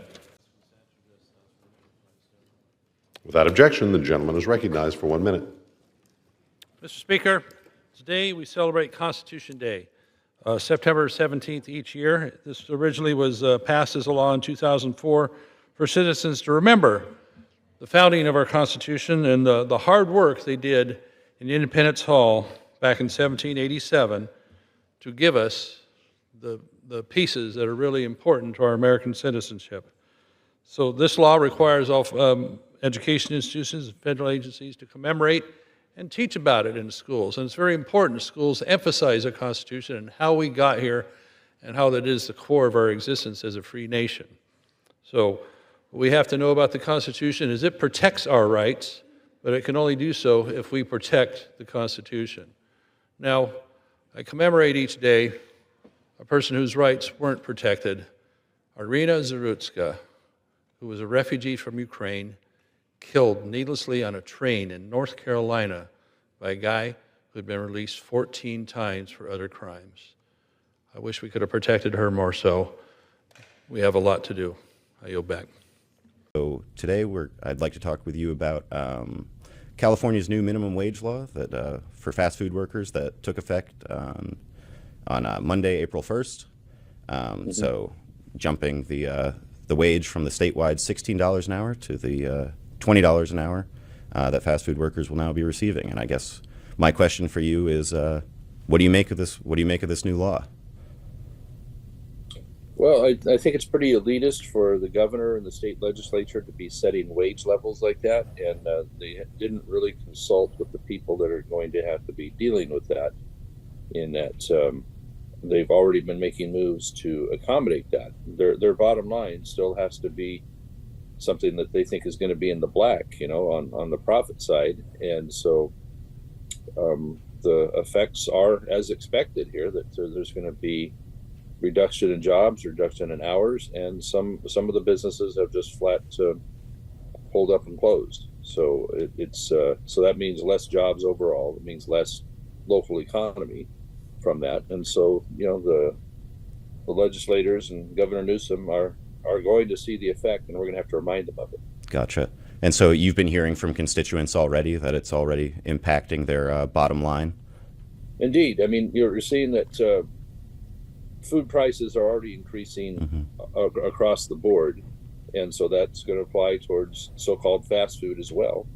Without objection, the gentleman is recognized for 1 minute. Mr. Speaker, today we celebrate Constitution Day, September 17th each year. This originally was passed as a law in 2004 for citizens to remember the founding of our Constitution and the hard work they did in Independence Hall back in 1787 to give us the pieces that are really important to our American citizenship. So this law requires all education institutions and federal agencies to commemorate and teach about it in schools. And it's very important schools emphasize the Constitution and how we got here and how that is the core of our existence as a free nation. So what we have to know about the Constitution is it protects our rights, but it can only do so if we protect the Constitution. Now, I commemorate each day a person whose rights weren't protected, Irina Zarutska, who was a refugee from Ukraine, killed needlessly on a train in North Carolina by a guy who had been released 14 times for other crimes. I wish we could have protected her more so. We have a lot to do. I yield back. So today I'd like to talk with you about California's new minimum wage law that for fast food workers that took effect on Monday, April 1st. So jumping the wage from the statewide $16 an hour to the $20 an hour that fast food workers will now be receiving. And I guess my question for you is, what do you make of this? What do you make of this new law? Well, I think it's pretty elitist for the governor and the state legislature to be setting wage levels like that, and they didn't really consult with the people that are going to have to be dealing with that, in that they've already been making moves to accommodate that. Their bottom line still has to be something that they think is going to be in the black, on the profit side. And so the effects are as expected here, that there's going to be reduction in jobs, reduction in hours, and some of the businesses have just flat pulled up and closed. So so that means less jobs overall. It means less local economy from that. And so, the legislators and Governor Newsom are going to see the effect, and we're going to have to remind them of it. Gotcha. And so you've been hearing from constituents already that it's already impacting their bottom line? Indeed. I mean, you're seeing that food prices are already increasing across the board, and so that's going to apply towards so-called fast food as well.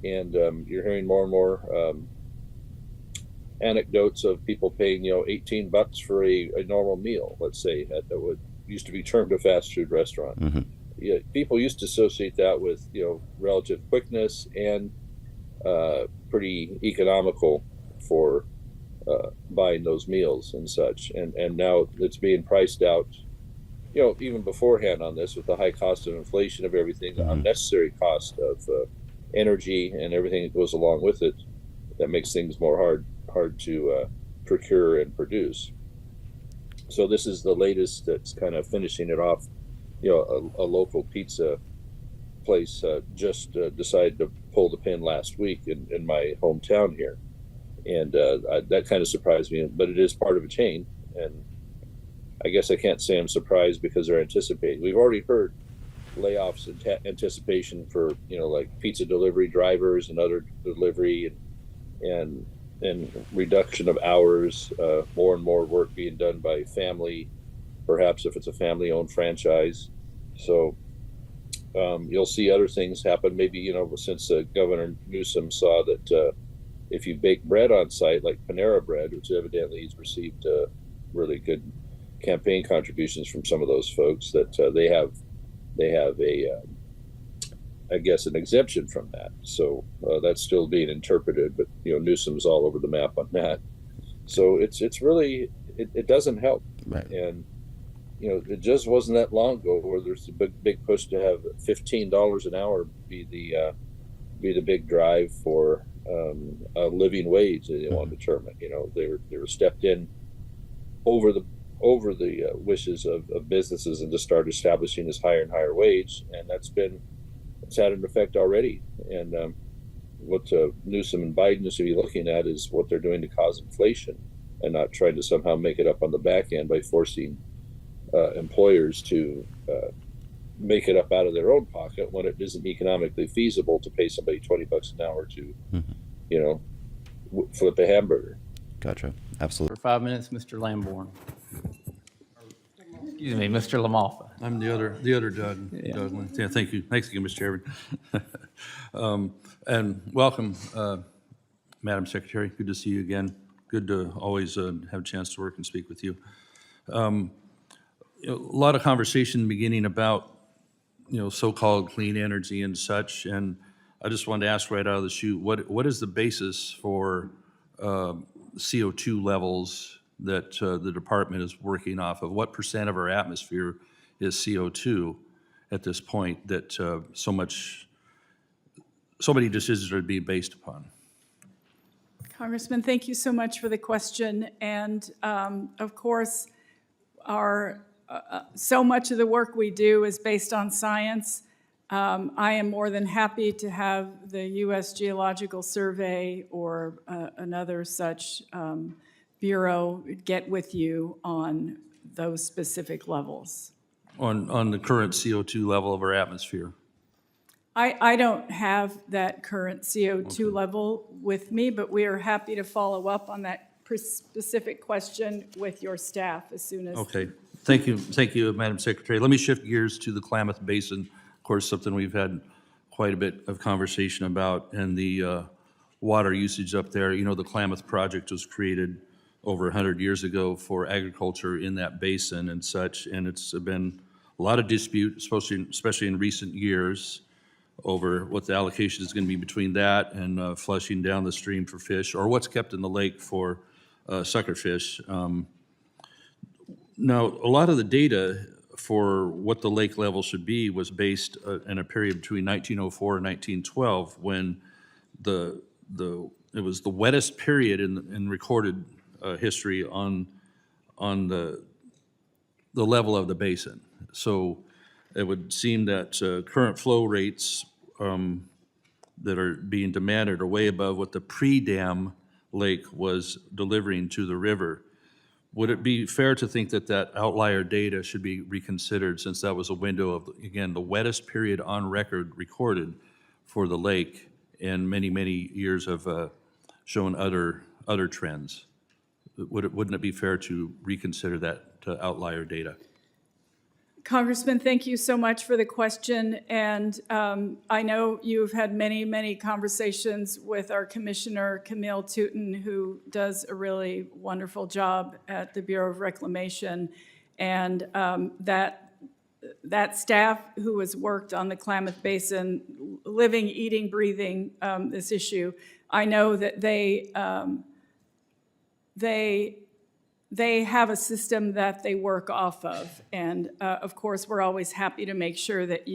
And you're hearing more and more anecdotes of people paying, $18 for a normal meal, let's say, at what used to be termed a fast food restaurant. Yeah, people used to associate that with, relative quickness and pretty economical for buying those meals and such. And now it's being priced out, even beforehand on this, with the high cost of inflation of everything, the unnecessary cost of energy and everything that goes along with it, that makes things more hard to procure and produce. So this is the latest that's kind of finishing it off. A local pizza place just decided to pull the pin last week in my hometown here. And that kind of surprised me, but it is part of a chain. And I guess I can't say I'm surprised because they're anticipating. We've already heard layoffs in anticipation for, like pizza delivery drivers and other delivery and reduction of hours, more and more work being done by family, perhaps if it's a family-owned franchise. So you'll see other things happen. Maybe, since Governor Newsom saw that if you bake bread on site, like Panera Bread, which evidently he's received really good campaign contributions from some of those folks, that they have a I guess an exemption from that. So that's still being interpreted, but Newsom's all over the map on that. So it's really it doesn't help. Right. And it just wasn't that long ago where there's a big push to have $15 an hour be the big drive for a living wage that they want to determine. They were stepped in over the wishes of businesses and just started establishing this higher and higher wage, and it's had an effect already. And what Newsom and Biden should be looking at is what they're doing to cause inflation, and not trying to somehow make it up on the back end by forcing employers to make it up out of their own pocket when it isn't economically feasible to pay somebody $20 an hour to, flip a hamburger. Gotcha. Absolutely. For 5 minutes, Mr. Lamborn. Excuse me, Mr. LaMalfa. I'm the other Doug. Yeah. Doug. Yeah, thank you. Thanks again, Mr. Chairman. And welcome, Madam Secretary. Good to see you again. Good to always have a chance to work and speak with you. A lot of conversation beginning about, so-called clean energy and such, and I just wanted to ask right out of the chute, what is the basis for CO2 levels that the department is working off of? What % of our atmosphere is CO2 at this point that so many decisions are being based upon? Congressman, thank you so much for the question. And of course, so much of the work we do is based on science. I am more than happy to have the U.S. Geological Survey or another such bureau get with you on those specific levels. On the current CO2 level of our atmosphere? I don't have that current CO2 level with me, but we are happy to follow up on that specific question with your staff as soon as. Okay. Thank you, Madam Secretary. Let me shift gears to the Klamath Basin. Of course, something we've had quite a bit of conversation about, and the water usage up there. The Klamath Project was created over 100 years ago for agriculture in that basin and such, and it's been a lot of dispute, especially in recent years, over what the allocation is going to be between that and flushing down the stream for fish, or what's kept in the lake for suckerfish. Now, a lot of the data for what the lake level should be was based in a period between 1904 and 1912, when it was the wettest period in recorded history on the level of the basin. So it would seem that current flow rates that are being demanded are way above what the pre-dam lake was delivering to the river. Would it be fair to think that that outlier data should be reconsidered, since that was a window of, again, the wettest period on record recorded for the lake, and many, many years have shown other trends? Wouldn't it be fair to reconsider that outlier data? Congressman, thank you so much for the question. And I know you've had many, many conversations with our Commissioner, Camille Touton, who does a really wonderful job at the Bureau of Reclamation. And that staff who has worked on the Klamath Basin, living, eating, breathing this issue, I know that they have a system that they work off of. And of course, we're always happy to make sure that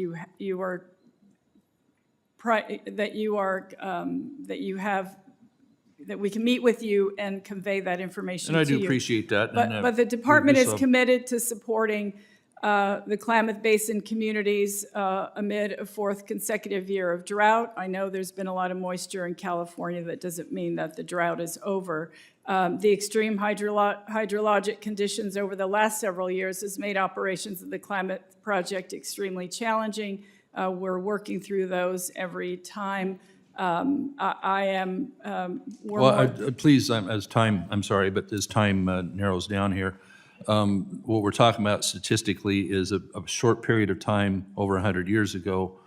that we can meet with you and convey that information to you. And I do appreciate that. But the department is committed to supporting the Klamath Basin communities amid a fourth consecutive year of drought. I know there's been a lot of moisture in California. That doesn't mean that the drought is over. The extreme hydrologic conditions over the last several years has made operations of the Klamath Project extremely challenging. We're working through those every time. I am, Please, as time, I'm sorry, but as time narrows down here, what we're talking about statistically is a short period of time over 100 years ago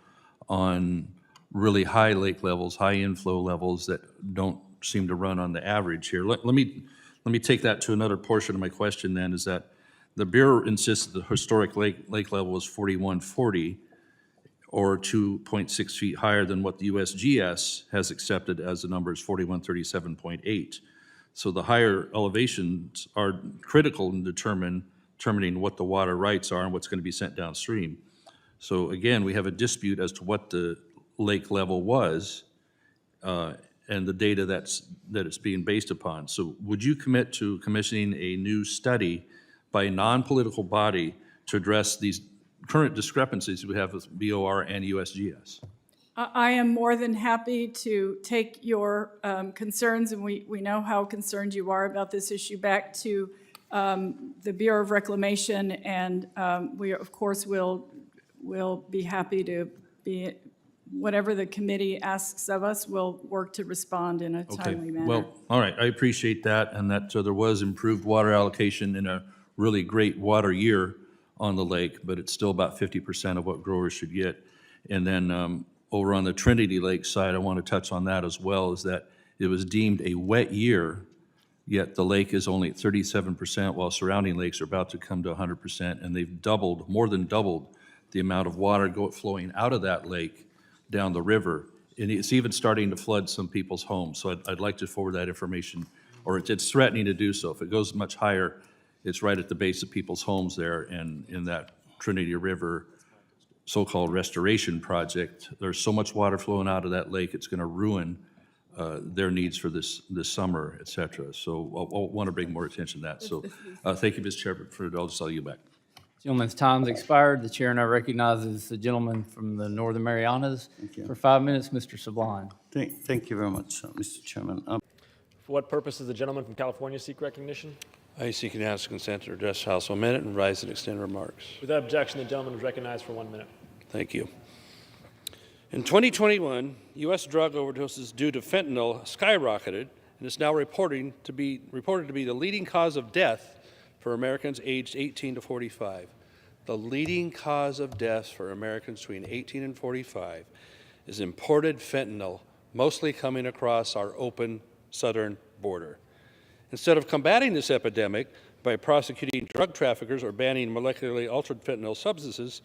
on really high lake levels, high inflow levels that don't seem to run on the average here. Let me take that to another portion of my question then, is that the Bureau insists that the historic lake level is 4140, or 2.6 feet higher than what the USGS has accepted as the number is 4137.8. So the higher elevations are critical in determining what the water rights are and what's going to be sent downstream. So again, we have a dispute as to what the lake level was and the data that it's being based upon. So would you commit to commissioning a new study by a non-political body to address these current discrepancies we have with BOR and USGS? I am more than happy to take your concerns, and we know how concerned you are about this issue, back to the Bureau of Reclamation, and we, of course, will be happy to be, whatever the committee asks of us, we'll work to respond in a timely manner. Well, all right, I appreciate that, and that there was improved water allocation in a really great water year on the lake, but it's still about 50% of what growers should get. And then over on the Trinity Lake side, I want to touch on that as well, is that it was deemed a wet year, yet the lake is only at 37%, while surrounding lakes are about to come to 100%, and they've doubled, more than doubled, the amount of water flowing out of that lake down the river. And it's even starting to flood some people's homes. So I'd like to forward that information, or it's threatening to do so. If it goes much higher, it's right at the base of people's homes there, and in that Trinity River so-called restoration project, there's so much water flowing out of that lake, it's going to ruin their needs for this summer, et cetera. So I'll want to bring more attention to that. So thank you, Ms. Chairman, for it. I'll just you back. Gentleman's time's expired. The chair now recognizes the gentleman from the Northern Marianas for 5 minutes, Mr. Sublime. Thank you very much, Mr. Chairman. For what purpose does the gentleman from California seek recognition? I seek unanimous consent to address the House 1 minute and rise and extend remarks. Without objection, the gentleman is recognized for 1 minute. Thank you. In 2021, U.S. drug overdoses due to fentanyl skyrocketed and is now reported to be the leading cause of death for Americans aged 18 to 45. The leading cause of death for Americans between 18 and 45 is imported fentanyl, mostly coming across our open southern border. Instead of combating this epidemic by prosecuting drug traffickers or banning molecularly altered fentanyl substances,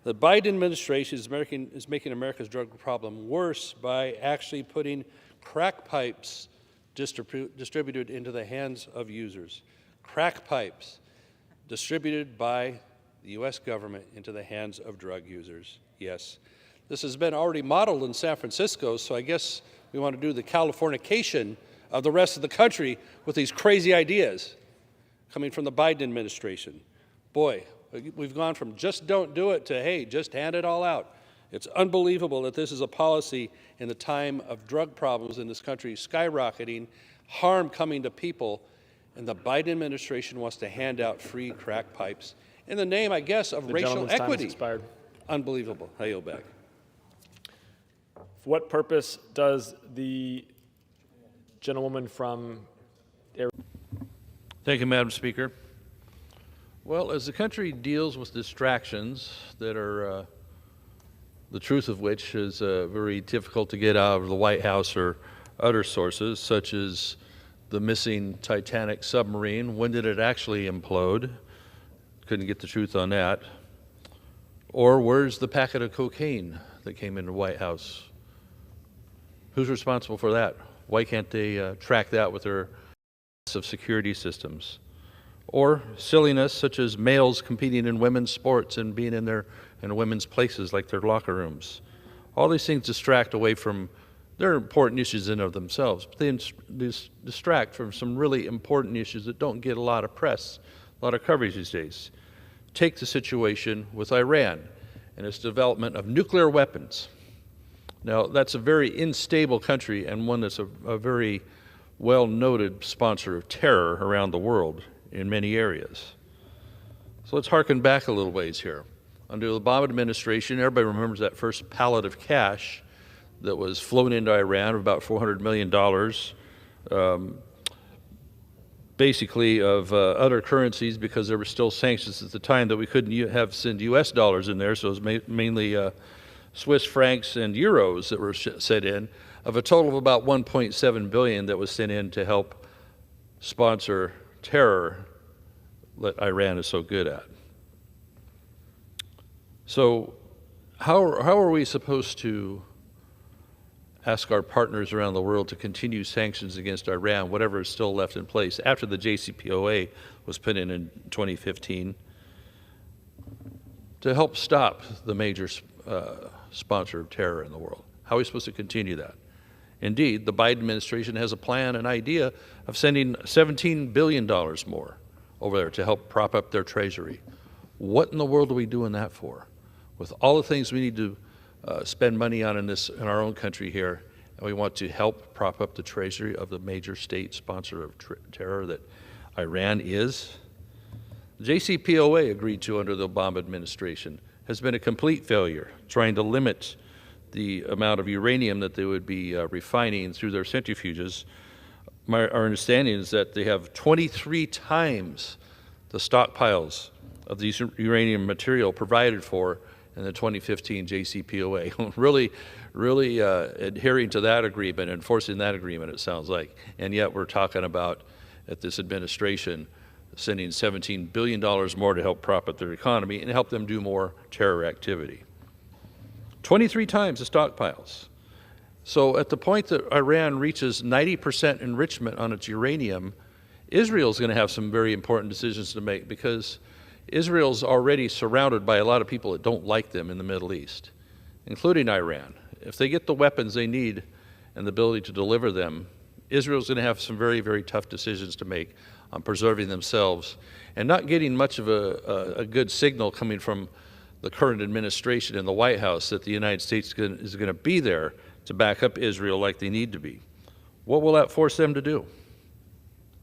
the Biden administration is making America's drug problem worse by actually putting crack pipes distributed into the hands of users. Crack pipes distributed by the U.S. government into the hands of drug users. Yes. This has been already modeled in San Francisco, so I guess we want to do the Californication of the rest of the country with these crazy ideas coming from the Biden administration. Boy, we've gone from just don't do it to, hey, just hand it all out. It's unbelievable that this is a policy in the time of drug problems in this country skyrocketing, harm coming to people, and the Biden administration wants to hand out free crack pipes in the name, I guess, of racial equity. Unbelievable. I yield back. For what purpose does the gentlewoman from Thank you, Madam Speaker. Well, as the country deals with distractions that are the truth of which is very difficult to get out of the White House or other sources, such as the missing Titanic submarine. When did it actually implode? Couldn't get the truth on that. Or where's the packet of cocaine that came into the White House? Who's responsible for that? Why can't they track that with their massive security systems? Or silliness such as males competing in women's sports and being in women's places like their locker rooms. All these things distract away from their important issues in and of themselves, but they distract from some really important issues that don't get a lot of press, a lot of coverage these days. take the situation with Iran and its development of nuclear weapons. Now, that's a very unstable country and one that's a very well-noted sponsor of terror around the world in many areas. So let's harken back a little ways here. Under the Obama administration, everybody remembers that first pallet of cash that was flown into Iran of about $400 million, basically of other currencies, because there were still sanctions at the time that we couldn't send U.S. dollars in there, so it was mainly Swiss francs and euros that were sent in, of a total of about $1.7 billion that was sent in to help sponsor terror that Iran is so good at. So how are we supposed to ask our partners around the world to continue sanctions against Iran, whatever is still left in place, after the JCPOA was put in 2015, to help stop the major sponsor of terror in the world? How are we supposed to continue that? Indeed, the Biden administration has a plan, an idea of sending $17 billion more over there to help prop up their treasury. What in the world are we doing that for? With all the things we need to spend money on in our own country here, and we want to help prop up the treasury of the major state sponsor of terror that Iran is. The JCPOA, agreed to under the Obama administration, has been a complete failure, trying to limit the amount of uranium that they would be refining through their centrifuges. Our understanding is that they have 23 times the stockpiles of these uranium material provided for in the 2015 JCPOA. really adhering to that agreement, enforcing that agreement, it sounds like. And yet we're talking about, at this administration, sending $17 billion more to help prop up their economy and help them do more terror activity. 23 times the stockpiles. So at the point that Iran reaches 90% enrichment on its uranium, Israel's going to have some very important decisions to make, because Israel's already surrounded by a lot of people that don't like them in the Middle East, including Iran. If they get the weapons they need and the ability to deliver them, Israel's going to have some very, very tough decisions to make on preserving themselves, and not getting much of a good signal coming from the current administration in the White House that the United States is going to be there to back up Israel like they need to be. What will that force them to do?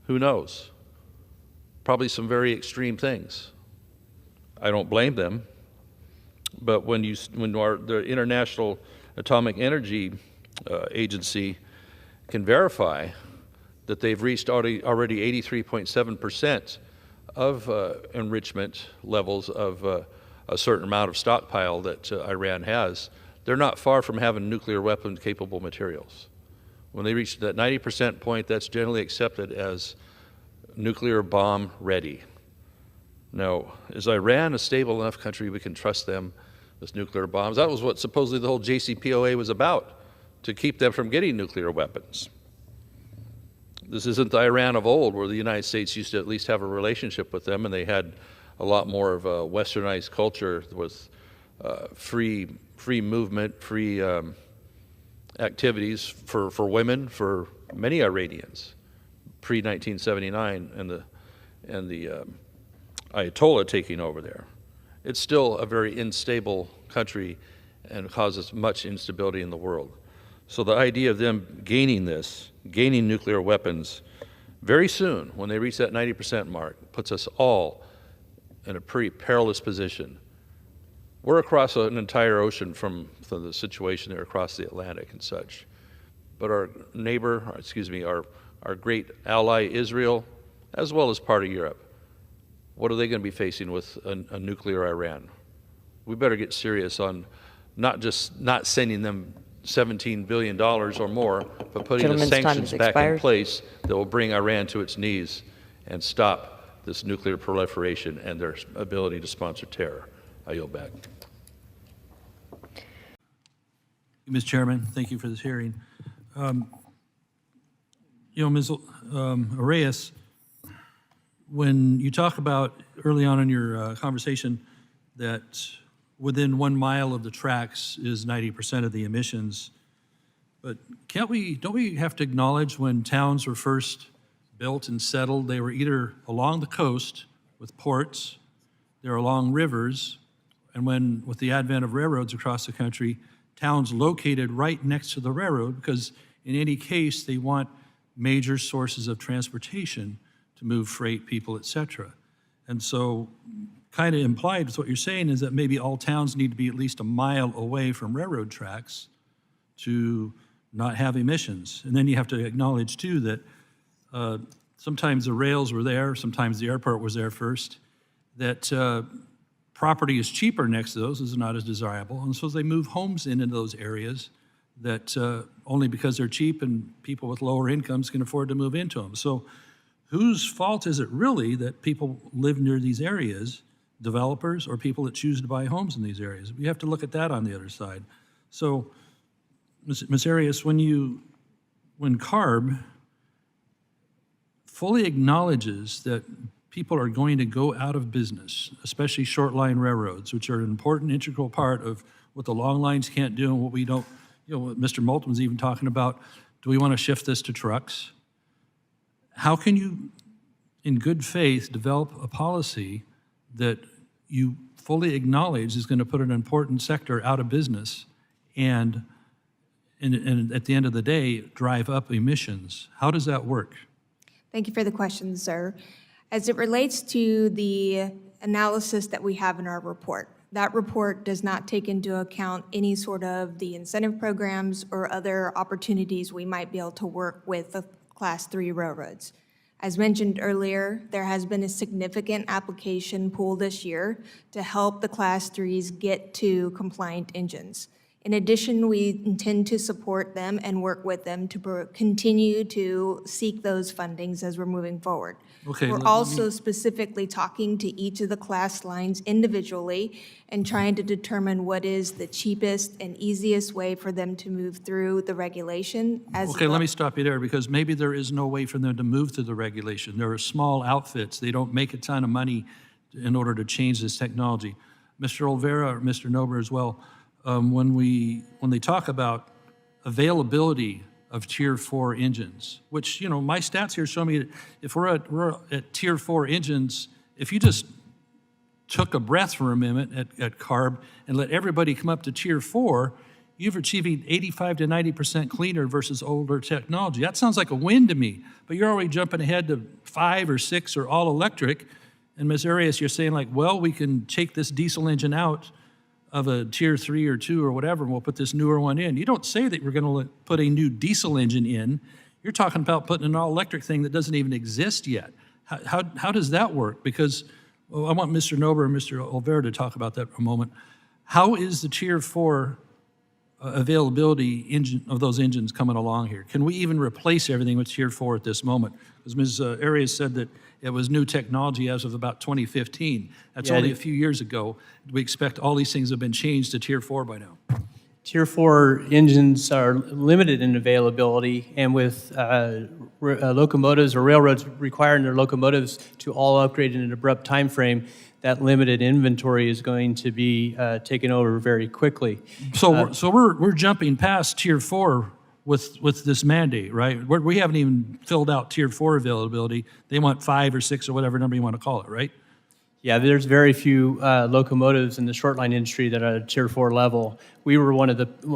Who knows? Probably some very extreme things. I don't blame them, but when the International Atomic Energy Agency can verify that they've reached already 83.7% of enrichment levels of a certain amount of stockpile that Iran has, they're not far from having nuclear weapon capable materials. When they reach that 90% point, that's generally accepted as nuclear bomb ready. Now, is Iran a stable enough country we can trust them with nuclear bombs? That was what supposedly the whole JCPOA was about, to keep them from getting nuclear weapons. This isn't the Iran of old, where the United States used to at least have a relationship with them, and they had a lot more of a westernized culture with free movement, free activities for women, for many Iranians, pre-1979 and the Ayatollah taking over there. It's still a very unstable country and causes much instability in the world. So the idea of them gaining nuclear weapons very soon, when they reach that 90% mark, puts us all in a pretty perilous position. We're across an entire ocean from the situation there across the Atlantic and such. But our our great ally Israel, as well as part of Europe, what are they going to be facing with a nuclear Iran? We better get serious on not sending them $17 billion or more, but putting the sanctions back in place that will bring Iran to its knees and stop this nuclear proliferation and their ability to sponsor terror. I yield back. Ms. Chairman, thank you for this hearing. Ms. Arias, when you talk about early on in your conversation that within 1 mile of the tracks is 90% of the emissions, but don't we have to acknowledge when towns were first built and settled, they were either along the coast with ports they're along rivers, and when, with the advent of railroads across the country, towns located right next to the railroad, because in any case, they want major sources of transportation to move freight, people, et cetera. And so kind of implied with what you're saying is that maybe all towns need to be at least a mile away from railroad tracks to not have emissions. And then you have to acknowledge too that sometimes the rails were there, sometimes the airport was there first, that property is cheaper next to those, is not as desirable, and so they move homes into those areas that only because they're cheap and people with lower incomes can afford to move into them. So whose fault is it really that people live near these areas, developers or people that choose to buy homes in these areas? We have to look at that on the other side. So, Ms. Arias, when CARB fully acknowledges that people are going to go out of business, especially short line railroads, which are an important integral part of what the long lines can't do and what we don't, what Mr. Moulton was even talking about, do we want to shift this to trucks? How can you, in good faith, develop a policy that you fully acknowledge is going to put an important sector out of business and at the end of the day, drive up emissions? How does that work? Thank you for the question, sir. As it relates to the analysis that we have in our report, that report does not take into account any sort of the incentive programs or other opportunities we might be able to work with the Class 3 railroads. As mentioned earlier, there has been a significant application pool this year to help the Class 3s get to compliant engines. In addition, we intend to support them and work with them to continue to seek those fundings as we're moving forward. Okay, We're also specifically talking to each of the class lines individually and trying to determine what is the cheapest and easiest way for them to move through the regulation. Okay, let me stop you there, because maybe there is no way for them to move through the regulation. There are small outfits. They don't make a ton of money in order to change this technology. Mr. Olvera, or Mr. Nober as well, when they talk about availability of Tier 4 engines, which, my stats here show me that if we're at Tier 4 engines, if you just took a breath for a minute at CARB and let everybody come up to Tier 4, you've achieving 85 to 90% cleaner versus older technology. That sounds like a win to me, but you're already jumping ahead to 5 or 6 or all electric. And Ms. Arias, you're saying like, well, we can take this diesel engine out of a Tier 3 or 2 or whatever, and we'll put this newer one in. You don't say that we're going to put a new diesel engine in. You're talking about putting an all-electric thing that doesn't even exist yet. How does that work? Because I want Mr. Nober and Mr. Olvera to talk about that for a moment. How is the Tier 4 availability of those engines coming along here? Can we even replace everything with Tier 4 at this moment? Because Ms. Arias said that it was new technology as of about 2015. That's only a few years ago. We expect all these things have been changed to Tier 4 by now. Tier 4 engines are limited in availability, and with locomotives or railroads requiring their locomotives to all upgrade in an abrupt time frame, that limited inventory is going to be taken over very quickly. So we're jumping past Tier 4 with this mandate, right? We haven't even filled out Tier 4 availability. They want 5 or 6 or whatever number you want to call it, right? Yeah, there's very few locomotives in the short line industry that are at Tier 4 level. We were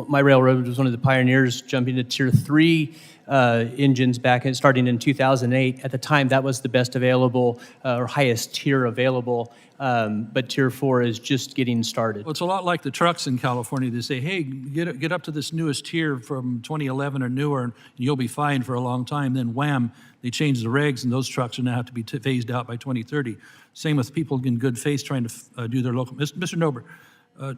my railroad was one of the pioneers jumping to Tier 3 engines starting in 2008. At the time, that was the best available or highest tier available, but Tier 4 is just getting started. Well, it's a lot like the trucks in California. They say, hey, get up to this newest tier from 2011 or newer, and you'll be fine for a long time. Then wham, they change the regs, and those trucks are now have to be phased out by 2030. Same with people in good faith trying to do their local. Mr. Nober,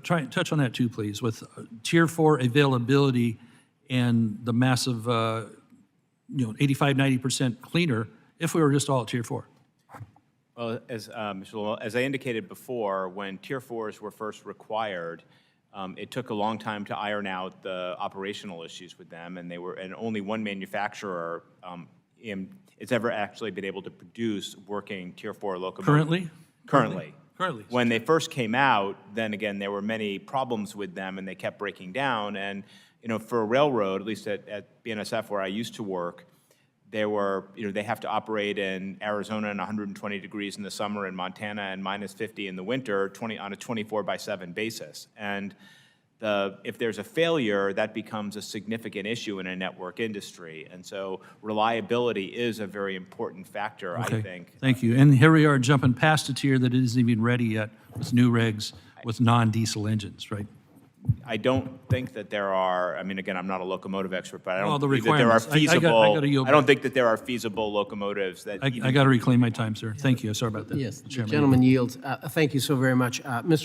try and touch on that too, please, with Tier 4 availability and the massive, 85, 90% cleaner if we were just all at Tier 4. Well, as Mr. Lowell, as I indicated before, when Tier 4s were first required, it took a long time to iron out the operational issues with them, and only one manufacturer has ever actually been able to produce working Tier 4 locomotives. Currently. When they first came out, then again, there were many problems with them, and they kept breaking down. And for a railroad, at least at BNSF where I used to work, they have to operate in Arizona in 120 degrees in the summer, in Montana and minus 50 in the winter, on a 24/7 basis. And if there's a failure, that becomes a significant issue in a network industry. And so reliability is a very important factor, I think. Thank you. And here we are jumping past a tier that isn't even ready yet with new regs with non-diesel engines, right? I don't think that there are, I mean, again, I'm not a locomotive expert, but I Well, don't the believe that there are requirements. I feasible, gotta yield I don't back. think that there are feasible locomotives that I got to reclaim my time, sir. Thank you. Sorry about that. Yes, the Chairman. gentleman yields. Thank you so very much. Mr.